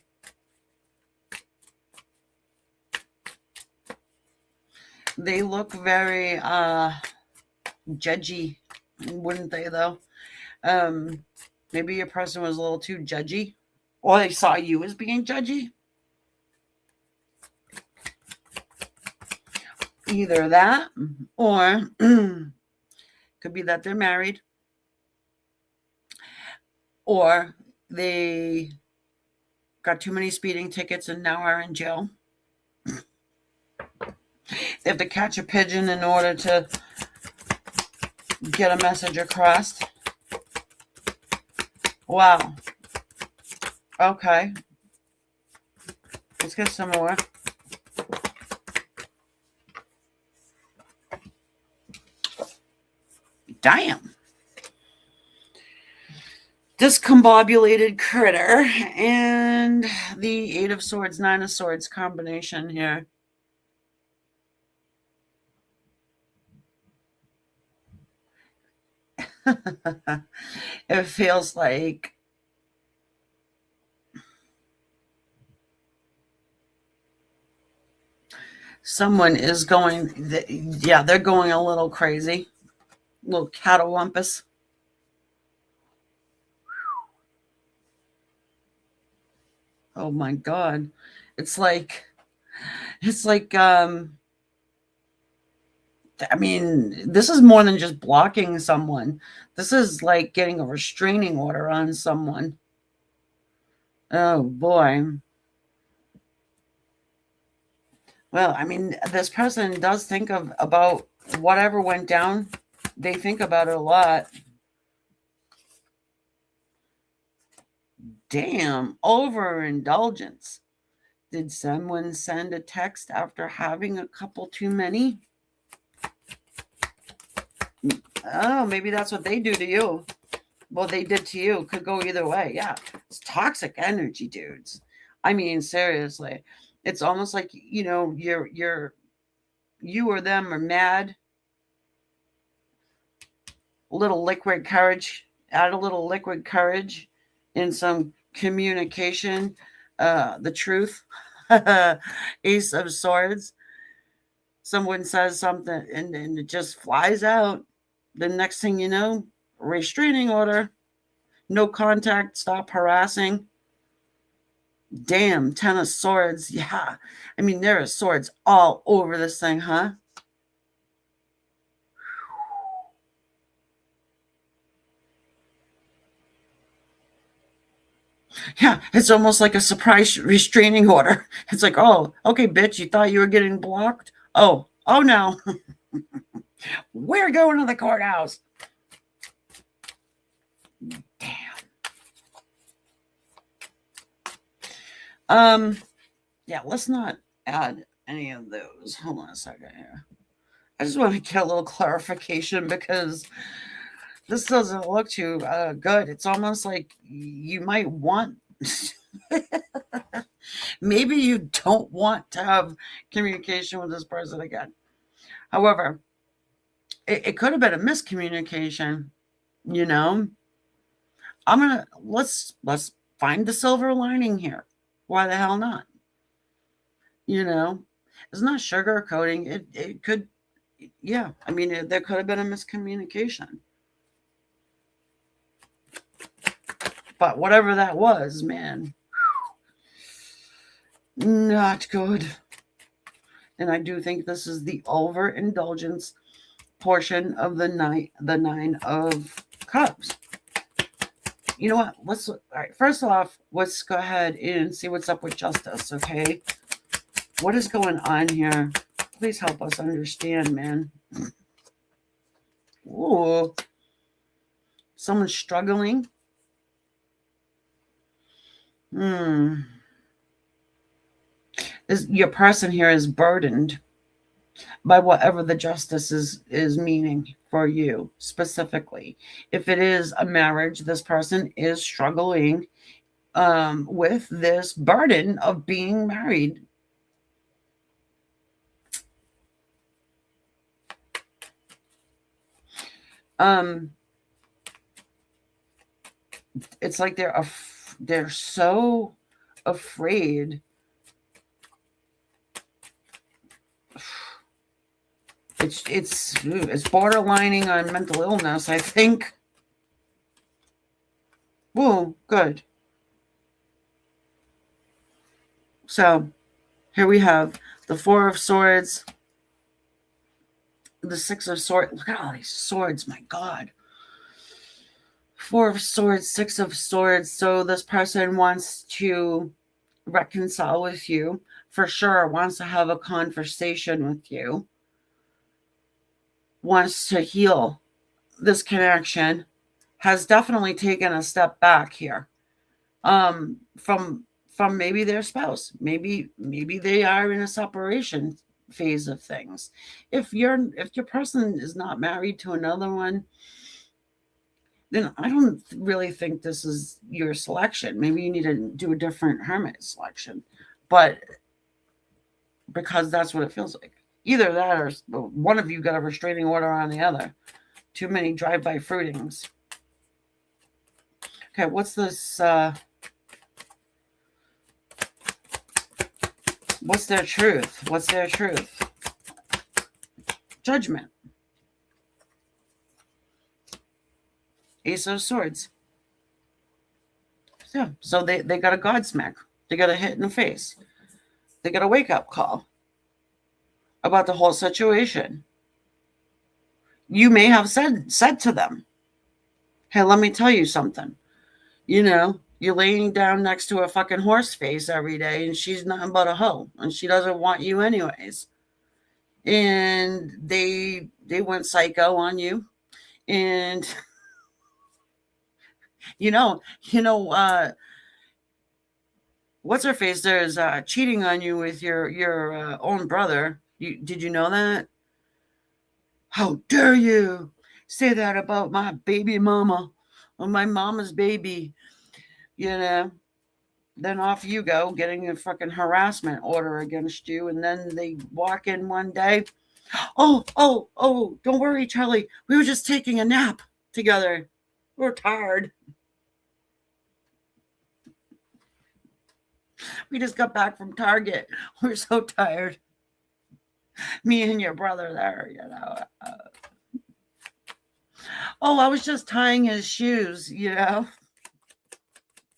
They look very judgy, wouldn't they, though? Maybe your person was a little too judgy, or they saw you as being judgy. Either that, or could be that they're married, or they got too many speeding tickets and now are in jail. They have to catch a pigeon in order to get a message across. Wow. Okay. Let's get some more. Damn. Discombobulated critter and the 8 of Swords, 9 of Swords combination here. It feels like someone is going, yeah, they're going a little crazy. A little catawampus. Oh my God. It's like, I mean, this is more than just blocking someone. This is like getting a restraining order on someone. Oh boy. Well, I mean, this person does think about whatever went down. They think about it a lot. Damn, overindulgence. Did someone send a text after having a couple too many? Oh, maybe that's what they do to you. Well, they did to you. Could go either way. Yeah. It's toxic energy, dudes. I mean, seriously. It's almost like, you or them are mad. Little liquid courage. Add a little liquid courage in some communication. The truth. Ace of Swords. Someone says something and it just flies out. The next thing you know, restraining order. No contact, stop harassing. Damn, Ten of Swords. Yeah. I mean, there are swords all over this thing, huh? Yeah, it's almost like a surprise restraining order. It's like, oh, okay, bitch, you thought you were getting blocked? Oh no. We're going to the courthouse. Damn. Yeah, let's not add any of those. Hold on a second here. I just want to get a little clarification because this doesn't look too good. It's almost like you might want, maybe you don't want to have communication with this person again. However, it could have been a miscommunication. You know, let's find the silver lining here. Why the hell not? You know, it's not sugarcoating. It could, yeah. I mean, there could have been a miscommunication. But whatever that was, man, not good. And I do think this is the overindulgence portion of the nine of cups. You know what? All right. First off, let's go ahead and see what's up with justice. Okay, what is going on here? Please help us understand, man. Ooh, someone's struggling. Your person here is burdened by whatever the justice is meaning for you specifically. If it is a marriage, this person is struggling with this burden of being married. It's like they're so afraid. It's borderlining on mental illness, I think. Whoa, good. So here we have the Four of Swords, the Six of Swords. Look at all these swords, my God. Four of Swords, Six of Swords. So this person wants to reconcile with you, for sure, wants to have a conversation with you, wants to heal this connection, has definitely taken a step back here from maybe their spouse. Maybe they are in a separation phase of things. If your person is not married to another one, then I don't really think this is your selection. Maybe you need to do a different hermit selection. But because that's what it feels like. Either that or one of you got a restraining order on the other. Too many drive-by fruitings. Okay, what's this? What's their truth? What's their truth? Judgment. Ace of Swords. Yeah, so they got a godsmack. They got a hit in the face. They got a wake-up call about the whole situation. You may have said to them, hey, let me tell you something. You know, you're laying down next to a fucking horse face every day and she's nothing but a hoe and she doesn't want you anyways. And they went psycho on you. And what's her face there is cheating on you with your own brother. Did you know that? How dare you? say that about my baby mama or my mama's baby, then off you go, getting a fucking harassment order against you. And then they walk in one day. Oh, don't worry, Charlie. We were just taking a nap together. We're tired. We just got back from Target. We're so tired. Me and your brother there. Oh, I was just tying his shoes. He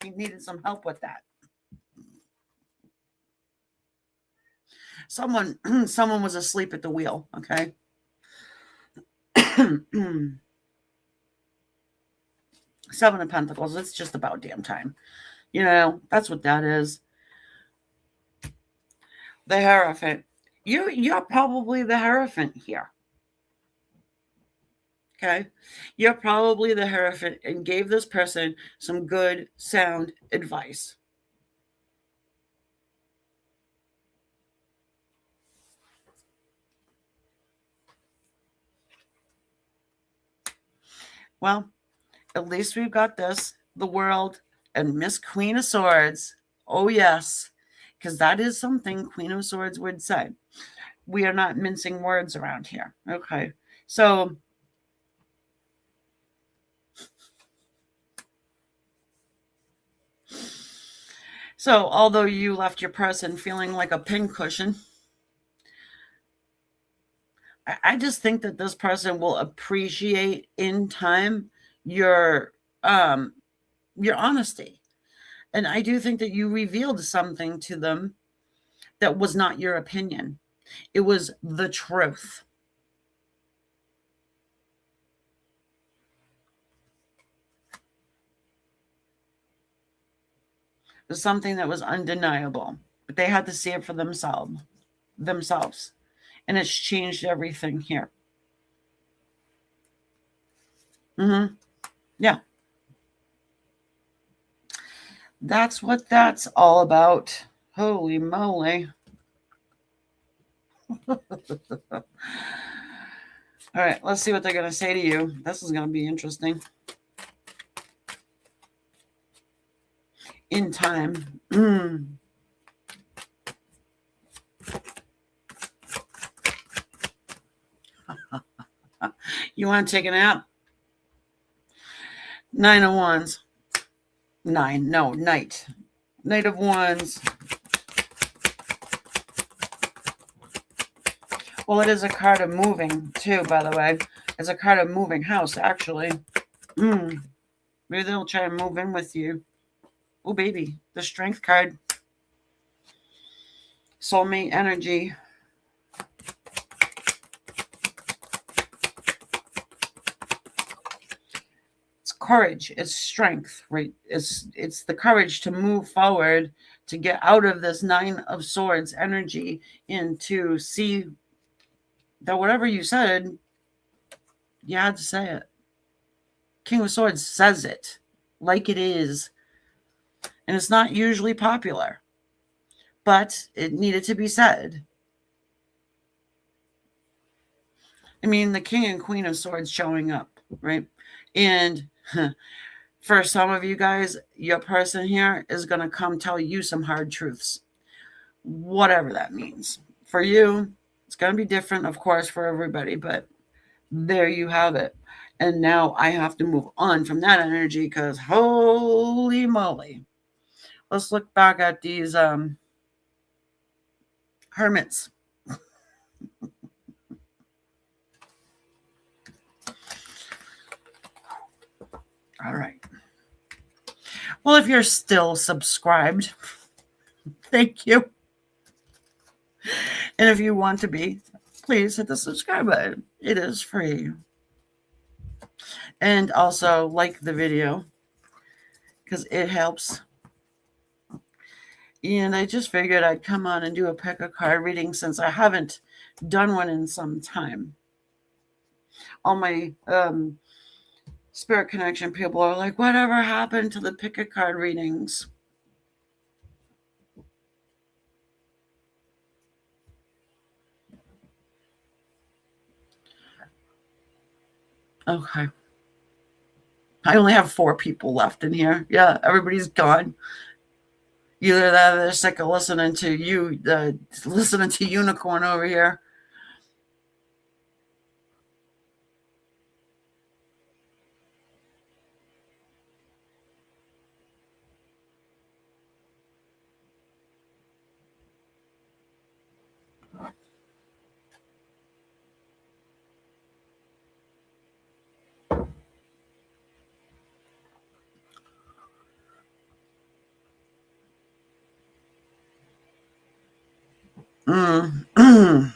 needed some help with that. Someone was asleep at the wheel, okay? Seven of Pentacles. It's just about damn time. That's what that is. The Hierophant. You're probably the Hierophant here. Okay? You're probably the Hierophant and gave this person some good, sound advice. Well, at least we've got this, the World, and Miss Queen of Swords. Oh, yes. Because that is something Queen of Swords would say. We are not mincing words around here. Okay. So although you left your person feeling like a pincushion, I just think that this person will appreciate in time your honesty. And I do think that you revealed something to them that was not your opinion. It was the truth. It was something that was undeniable, but they had to see it for themselves. And it's changed everything here. Yeah. That's what that's all about. Holy moly. All right, let's see what they're going to say to you. This is going to be interesting. In time. You want to take a nap? Nine of Wands. Knight. Knight of Wands. Well, it is a card of moving, too, by the way. It's a card of moving house, actually. Maybe they'll try and move in with you. Oh, baby. The Strength card. Soulmate energy. It's courage. It's strength, right? It's the courage to move forward, to get out of this Nine of Swords energy and to see that whatever you said, you had to say it. King of Swords says it like it is. And it's not usually popular, but it needed to be said. I mean, the King and Queen of Swords showing up, right? And for some of you guys, your person here is going to come tell you some hard truths, whatever that means. For you, it's going to be different, of course, for everybody, but there you have it. And now I have to move on from that energy because holy moly. Let's look back at these hermits. All right. Well, if you're still subscribed, thank you. And if you want to be, please hit the subscribe button. It is free. And also like the video because it helps. And I just figured I'd come on and do a pick a card reading since I haven't done one in some time. All my Spirit Connection people are like, whatever happened to the pick a card readings? Okay. I only have 4 people left in here. Yeah, everybody's gone. Either that or they're sick of listening to you, listening to Unicorn over here. Mm.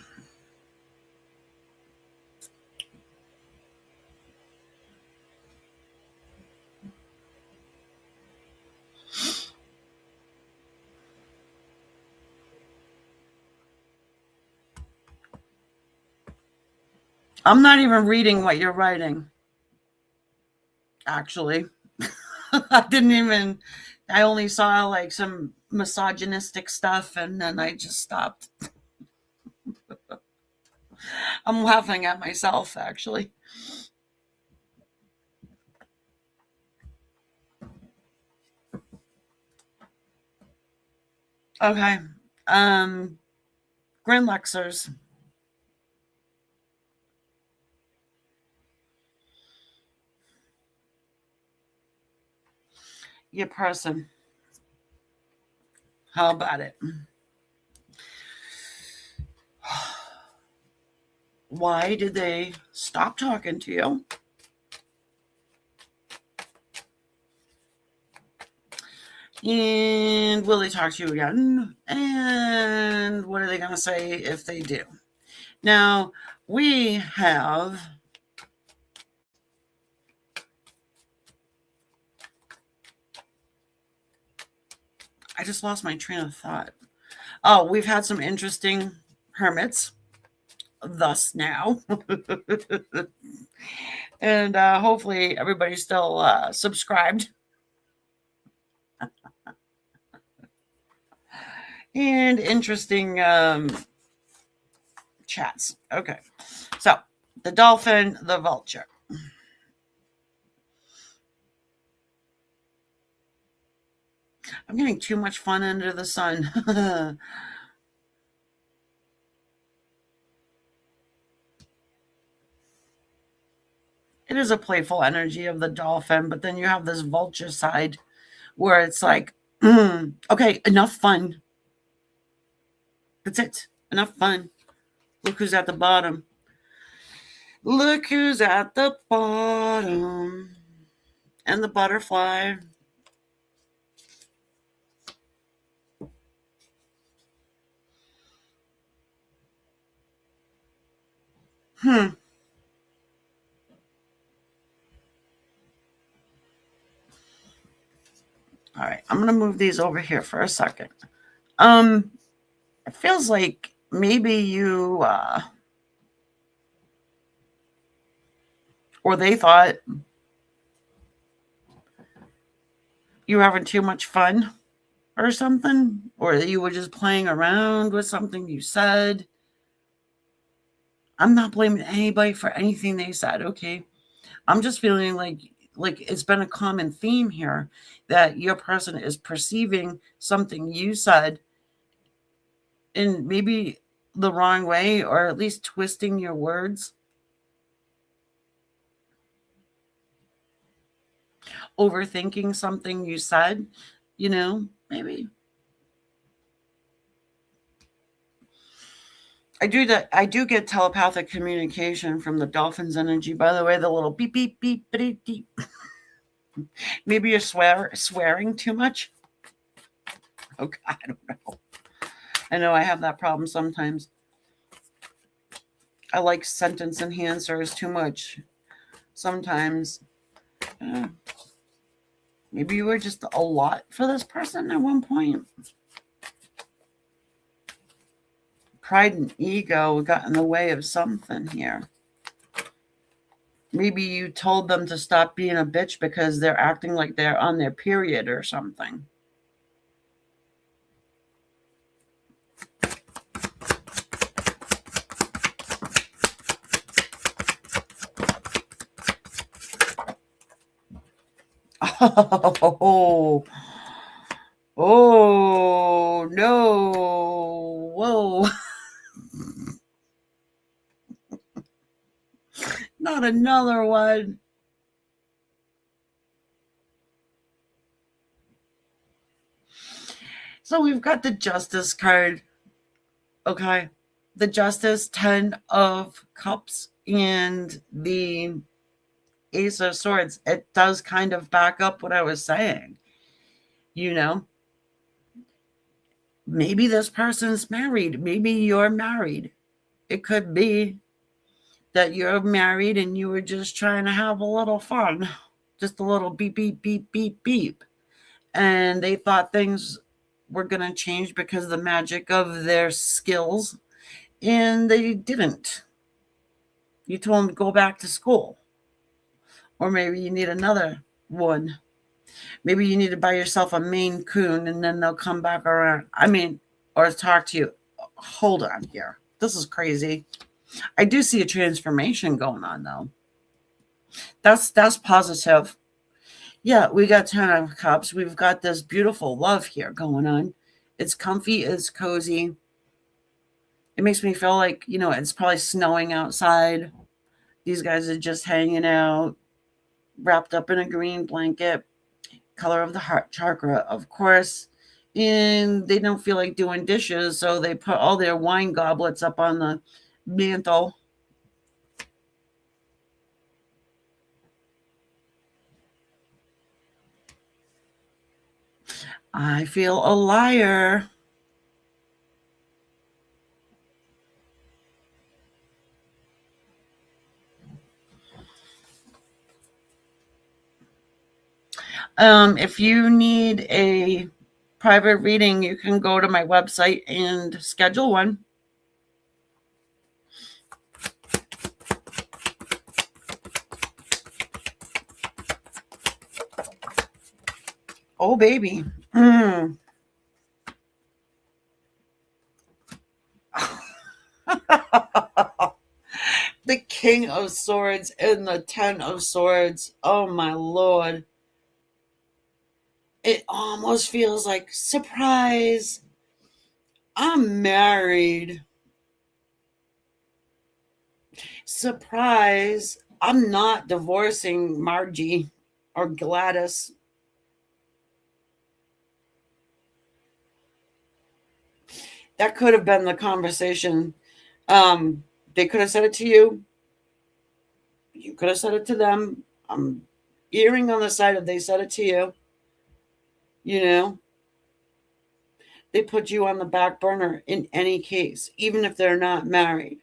I'm not even reading what you're writing, actually. I didn't even, I only saw like some misogynistic stuff and then I just stopped. I'm laughing at myself, actually. Okay. Um, Grinlexers. Your person. How about it? Why did they stop talking to you? And will they talk to you again? And what are they going to say if they do? Now, we have I just lost my train of thought. Oh, we've had some interesting hermits thus now. And hopefully everybody's still subscribed. And interesting chats. Okay. So the dolphin, the vulture. I'm getting too much fun under the sun. It is a playful energy of the dolphin, but then you have this vulture side where it's like, okay, enough fun. That's it. Enough fun. Look who's at the bottom. Look who's at the bottom. And the butterfly. Hmm. All right. I'm going to move these over here for a second. It feels like maybe you, or they thought you were having too much fun or something, or that you were just playing around with something you said. I'm not blaming anybody for anything they said, okay? I'm just feeling like it's been a common theme here that your person is perceiving something you said in maybe the wrong way or at least twisting your words, overthinking something you said, maybe. I do get telepathic communication from the dolphin's energy. By the way, the little beep beep beep beep beep. Maybe you're swearing too much. Okay, I don't know. I know I have that problem sometimes. I like sentence enhancers too much. Sometimes. Maybe you were just a lot for this person at one point. Pride and ego got in the way of something here. Maybe you told them to stop being a bitch because they're acting like they're on their period or something. Oh, oh no. Whoa. Not another one. So we've got the Justice card. Okay. The Justice, 10 of Cups, and the Ace of Swords. It does kind of back up what I was saying. You know, maybe this person's married. Maybe you're married. It could be that you're married and you were just trying to have a little fun. Just a little beep, beep, beep, beep, beep. And they thought things were going to change because of the magic of their skills, and they didn't. You told them to go back to school. Or maybe you need another one. Maybe you need to buy yourself a Maine Coon and then they'll come back around. I mean, or talk to you. Hold on here. This is crazy. I do see a transformation going on though. That's positive. Yeah, we got 10 of cups. We've got this beautiful love here going on. It's comfy, it's cozy. It makes me feel like, it's probably snowing outside. These guys are just hanging out, wrapped up in a green blanket, color of the heart chakra, of course. And they don't feel like doing dishes, so they put all their wine goblets up on the mantle. I feel a liar. If you need a private reading, you can go to my website and schedule one. Oh, baby. Mm. The King of Swords and the Ten of Swords. Oh, my Lord. It almost feels like surprise. I'm married. Surprise. I'm not divorcing Margie or Gladys. That could have been the conversation. They could have said it to you. You could have said it to them. I'm earing on the side of they said it to you. You know, they put you on the back burner in any case, even if they're not married.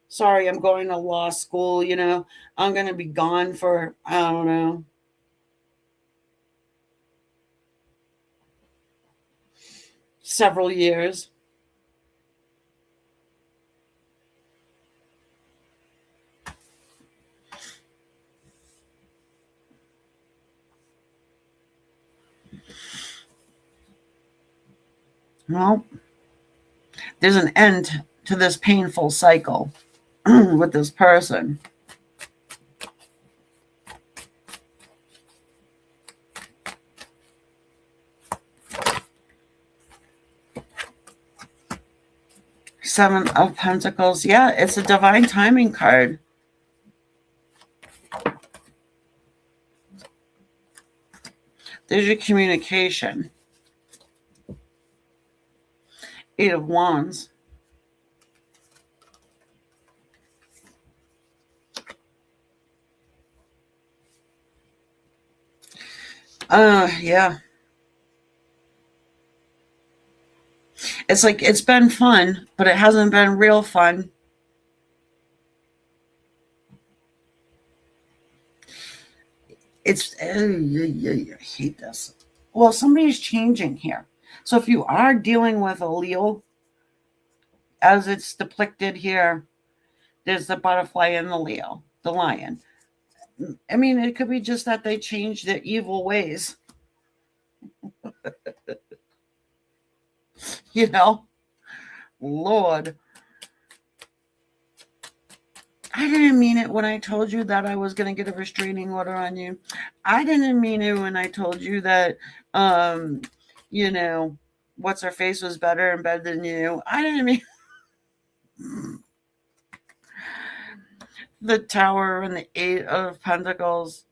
Sorry, I'm going to law school. I'm going to be gone for, I don't know, several years. Well, there's an end to this painful cycle with this person. Seven of Pentacles. Yeah, it's a divine timing card. There's your communication. Eight of Wands. Yeah. It's like it's been fun, but it hasn't been real fun. I hate this. Well, somebody's changing here. So if you are dealing with a Leo, as it's depicted here, there's the butterfly and the Leo, the lion. I mean, it could be just that they changed their evil ways. you know, Lord. I didn't mean it when I told you that I was going to get a restraining order on you. I didn't mean it when I told you that, you know, what's her face was better in bed than you. I didn't mean the Tower and the Eight of Pentacles.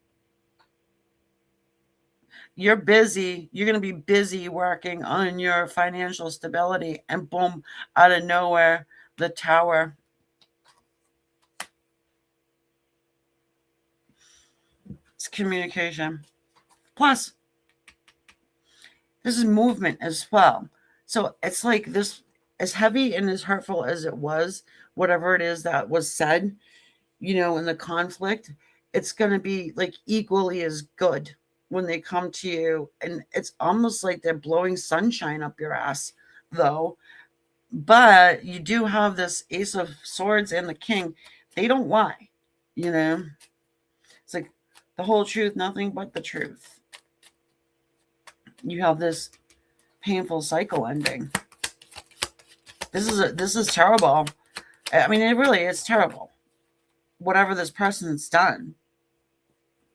You're busy. You're going to be busy working on your financial stability, and boom, out of nowhere, the Tower. It's communication. Plus, this is movement as well. So it's like this, as heavy and as hurtful as it was, whatever it is that was said, in the conflict, it's going to be like equally as good when they come to you. And it's almost like they're blowing sunshine up your ass, though. But you do have this Ace of Swords and the King. They don't lie, It's like the whole truth, nothing but the truth. You have this painful cycle ending. This is terrible. I mean, it's terrible. Whatever this person's done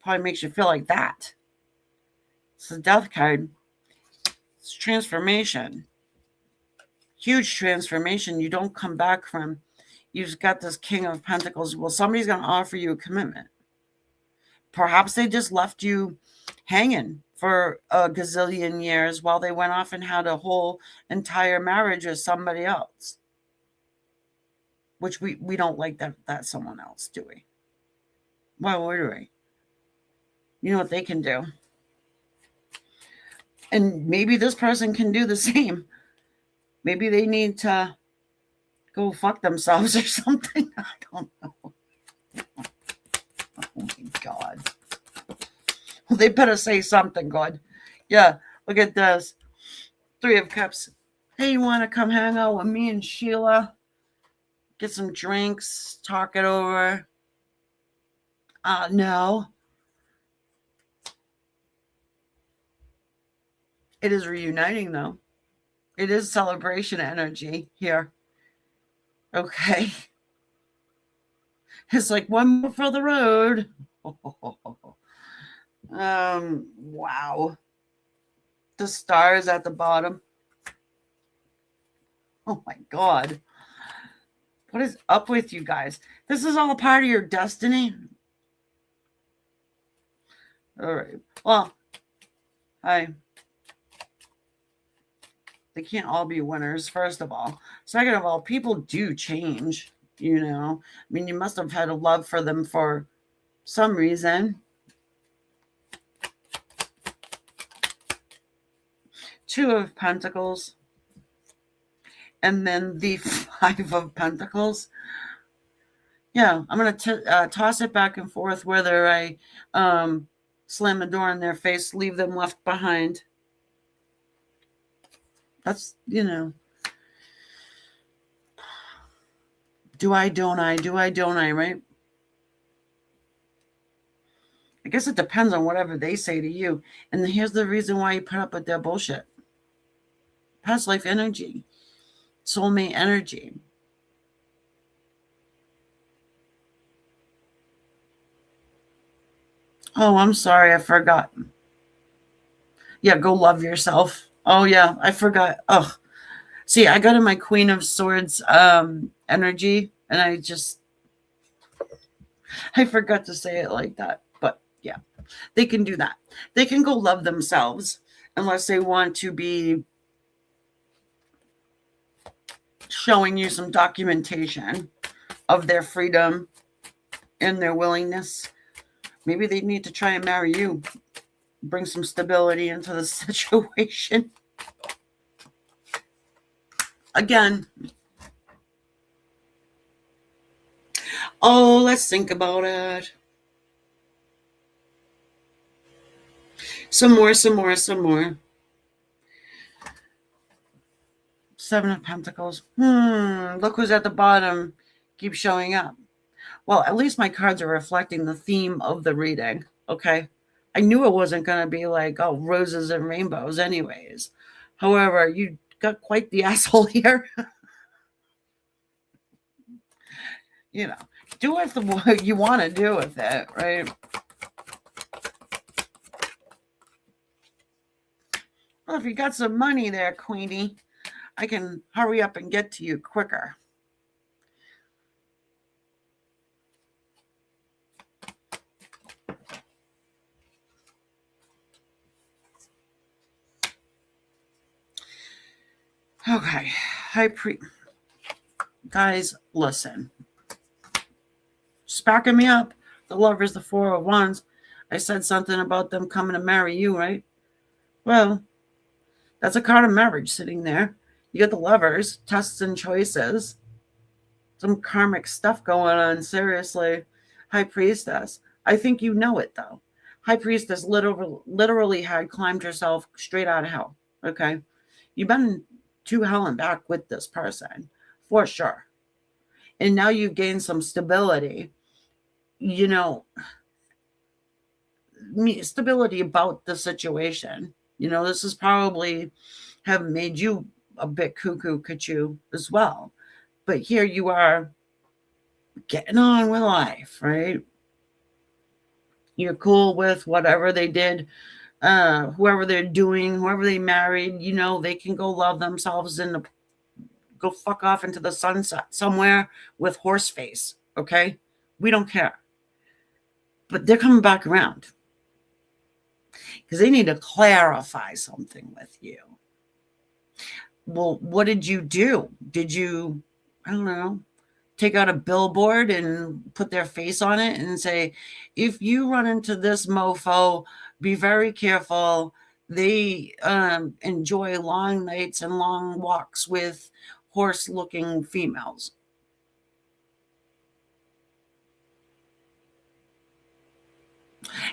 probably makes you feel like that. It's the Death card. It's transformation. Huge transformation. You don't come back from. You've got this King of Pentacles. Well, somebody's going to offer you a commitment. Perhaps they just left you hanging for a gazillion years while they went off and had a whole entire marriage with somebody else. Which we don't like that someone else, do we? Why would we? You know what they can do. And maybe this person can do the same. Maybe they need to go fuck themselves or something. I don't know. Oh my God. Well, they better say something good. Yeah, look at this. 3 of Cups. Hey, you want to come hang out with me and Sheila? Get some drinks, talk it over. No. It is reuniting, though. It is celebration energy here. Okay. It's like one more for the road. Wow. The stars at the bottom. Oh my God. What is up with you guys? This is all part of your destiny. All right. Well, they can't all be winners, first of all. Second of all, people do change, I mean, you must have had a love for them for some reason. 2 of Pentacles. And then the 5 of Pentacles. Yeah, I'm going to toss it back and forth whether I slam a door in their face, leave them left behind. That's, do I, don't I, right? I guess it depends on whatever they say to you. And here's the reason why you put up with their bullshit. Past life energy. Soulmate energy. Oh, I'm sorry. I forgot. Yeah, go love yourself. Oh, yeah. I forgot. Oh, see, I got in my Queen of Swords energy, and I forgot to say it like that. But yeah, they can do that. They can go love themselves unless they want to be showing you some documentation of their freedom and their willingness. Maybe they need to try and marry you. Bring some stability into the situation. Again. Oh, let's think about it. Some more. 7 of Pentacles. Look who's at the bottom. Keep showing up. Well, at least my cards are reflecting the theme of the reading. Okay. I knew it wasn't going to be like, oh, roses and rainbows anyways. However, you got quite the asshole here. do with what you want to do with it, right? Well, if you got some money there, Queenie, I can hurry up and get to you quicker. Okay. Guys, listen. Just backing me up. The Lovers, the Four of Wands. I said something about them coming to marry you, right? Well, that's a card of marriage sitting there. You got the Lovers, tests and choices. Some karmic stuff going on, seriously. High Priestess. I think you know it, though. High Priestess literally had climbed herself straight out of hell, okay? You've been to hell and back with this person, for sure. And now you've gained some stability, stability about the situation. This is probably have made you a bit cuckoo as well. But here you are getting on with life, right? You're cool with whatever they did, whoever they're doing, whoever they married, they can go love themselves and go fuck off into the sunset somewhere with horse face, okay? We don't care. But they're coming back around because they need to clarify something with you. Well, what did you do? Did you, I don't know, take out a billboard and put their face on it and say, if you run into this mofo, be very careful. They enjoy long nights and long walks with horse-looking females.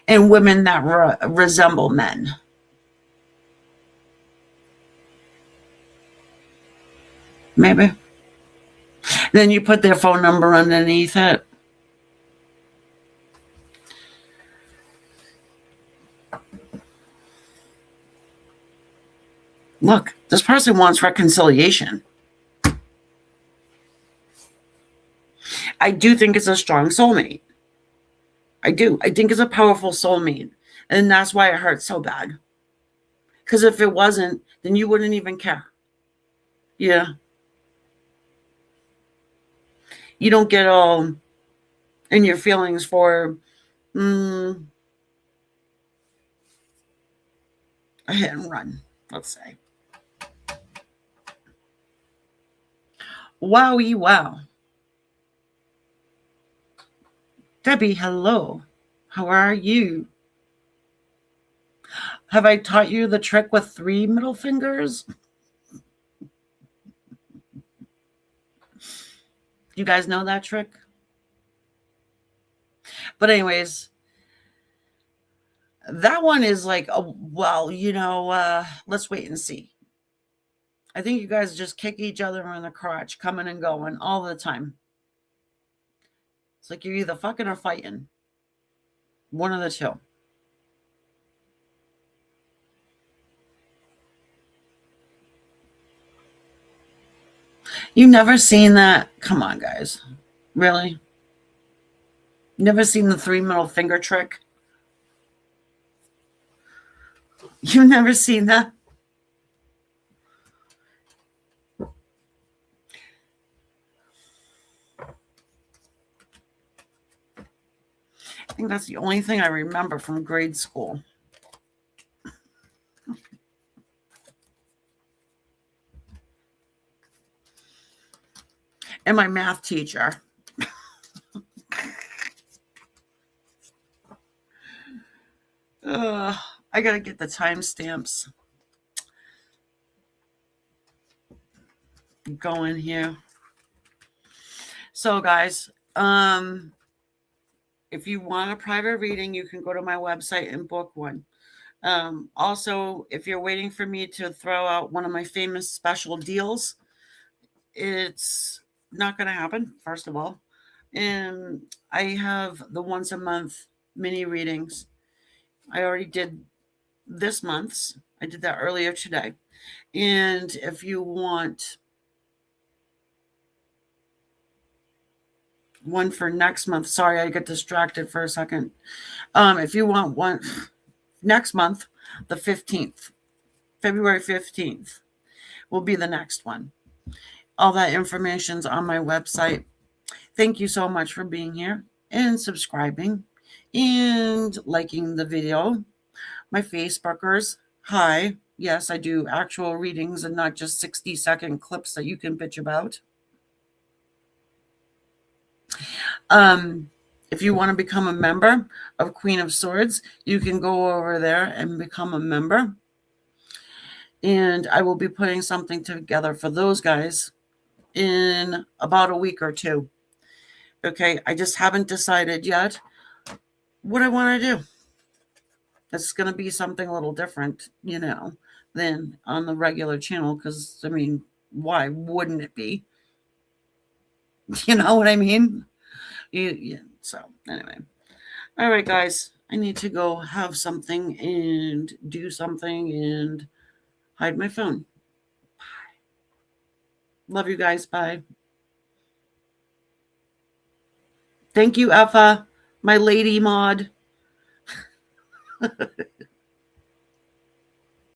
And women that resemble men. Maybe. Then you put their phone number underneath it. Look, this person wants reconciliation. I do think it's a strong soulmate. I do. I think it's a powerful soulmate. And that's why it hurts so bad. Because if it wasn't, then you wouldn't even care. Yeah. You don't get all in your feelings for a hit and run, let's say. Wowie wow. Debbie, hello. How are you? Have I taught you the trick with 3 middle fingers? You guys know that trick? But anyways, that one is like, let's wait and see. I think you guys just kick each other in the crotch, coming and going all the time. It's like you're either fucking or fighting. One of the two. You've never seen that? Come on, guys. Really? Never seen the 3 middle finger trick? You've never seen that? I think that's the only thing I remember from grade school. And my math teacher. I gotta get the timestamps going here. So guys, if you want a private reading, you can go to my website and book one. Also, if you're waiting for me to throw out one of my famous special deals, it's not going to happen, first of all. And I have the once a month mini readings. I already did this month's. I did that earlier today. And if you want one for next month. Sorry, I get distracted for a second. If you want one next month, the 15th, February 15th will be the next one. All that information's on my website. Thank you so much for being here and subscribing and liking the video. My Facebookers, hi. Yes, I do actual readings and not just 60-second clips that you can bitch about. If you want to become a member of Queen of Swords, you can go over there and become a member. And I will be putting something together for those guys in about a week or two. Okay, I just haven't decided yet what I want to do. It's going to be something a little different, than on the regular channel because, I mean, why wouldn't it be? You know what I mean? So, anyway. All right, guys. I need to go have something and do something and hide my phone. Bye. Love you guys. Bye. Thank you, Effa, my lady mod.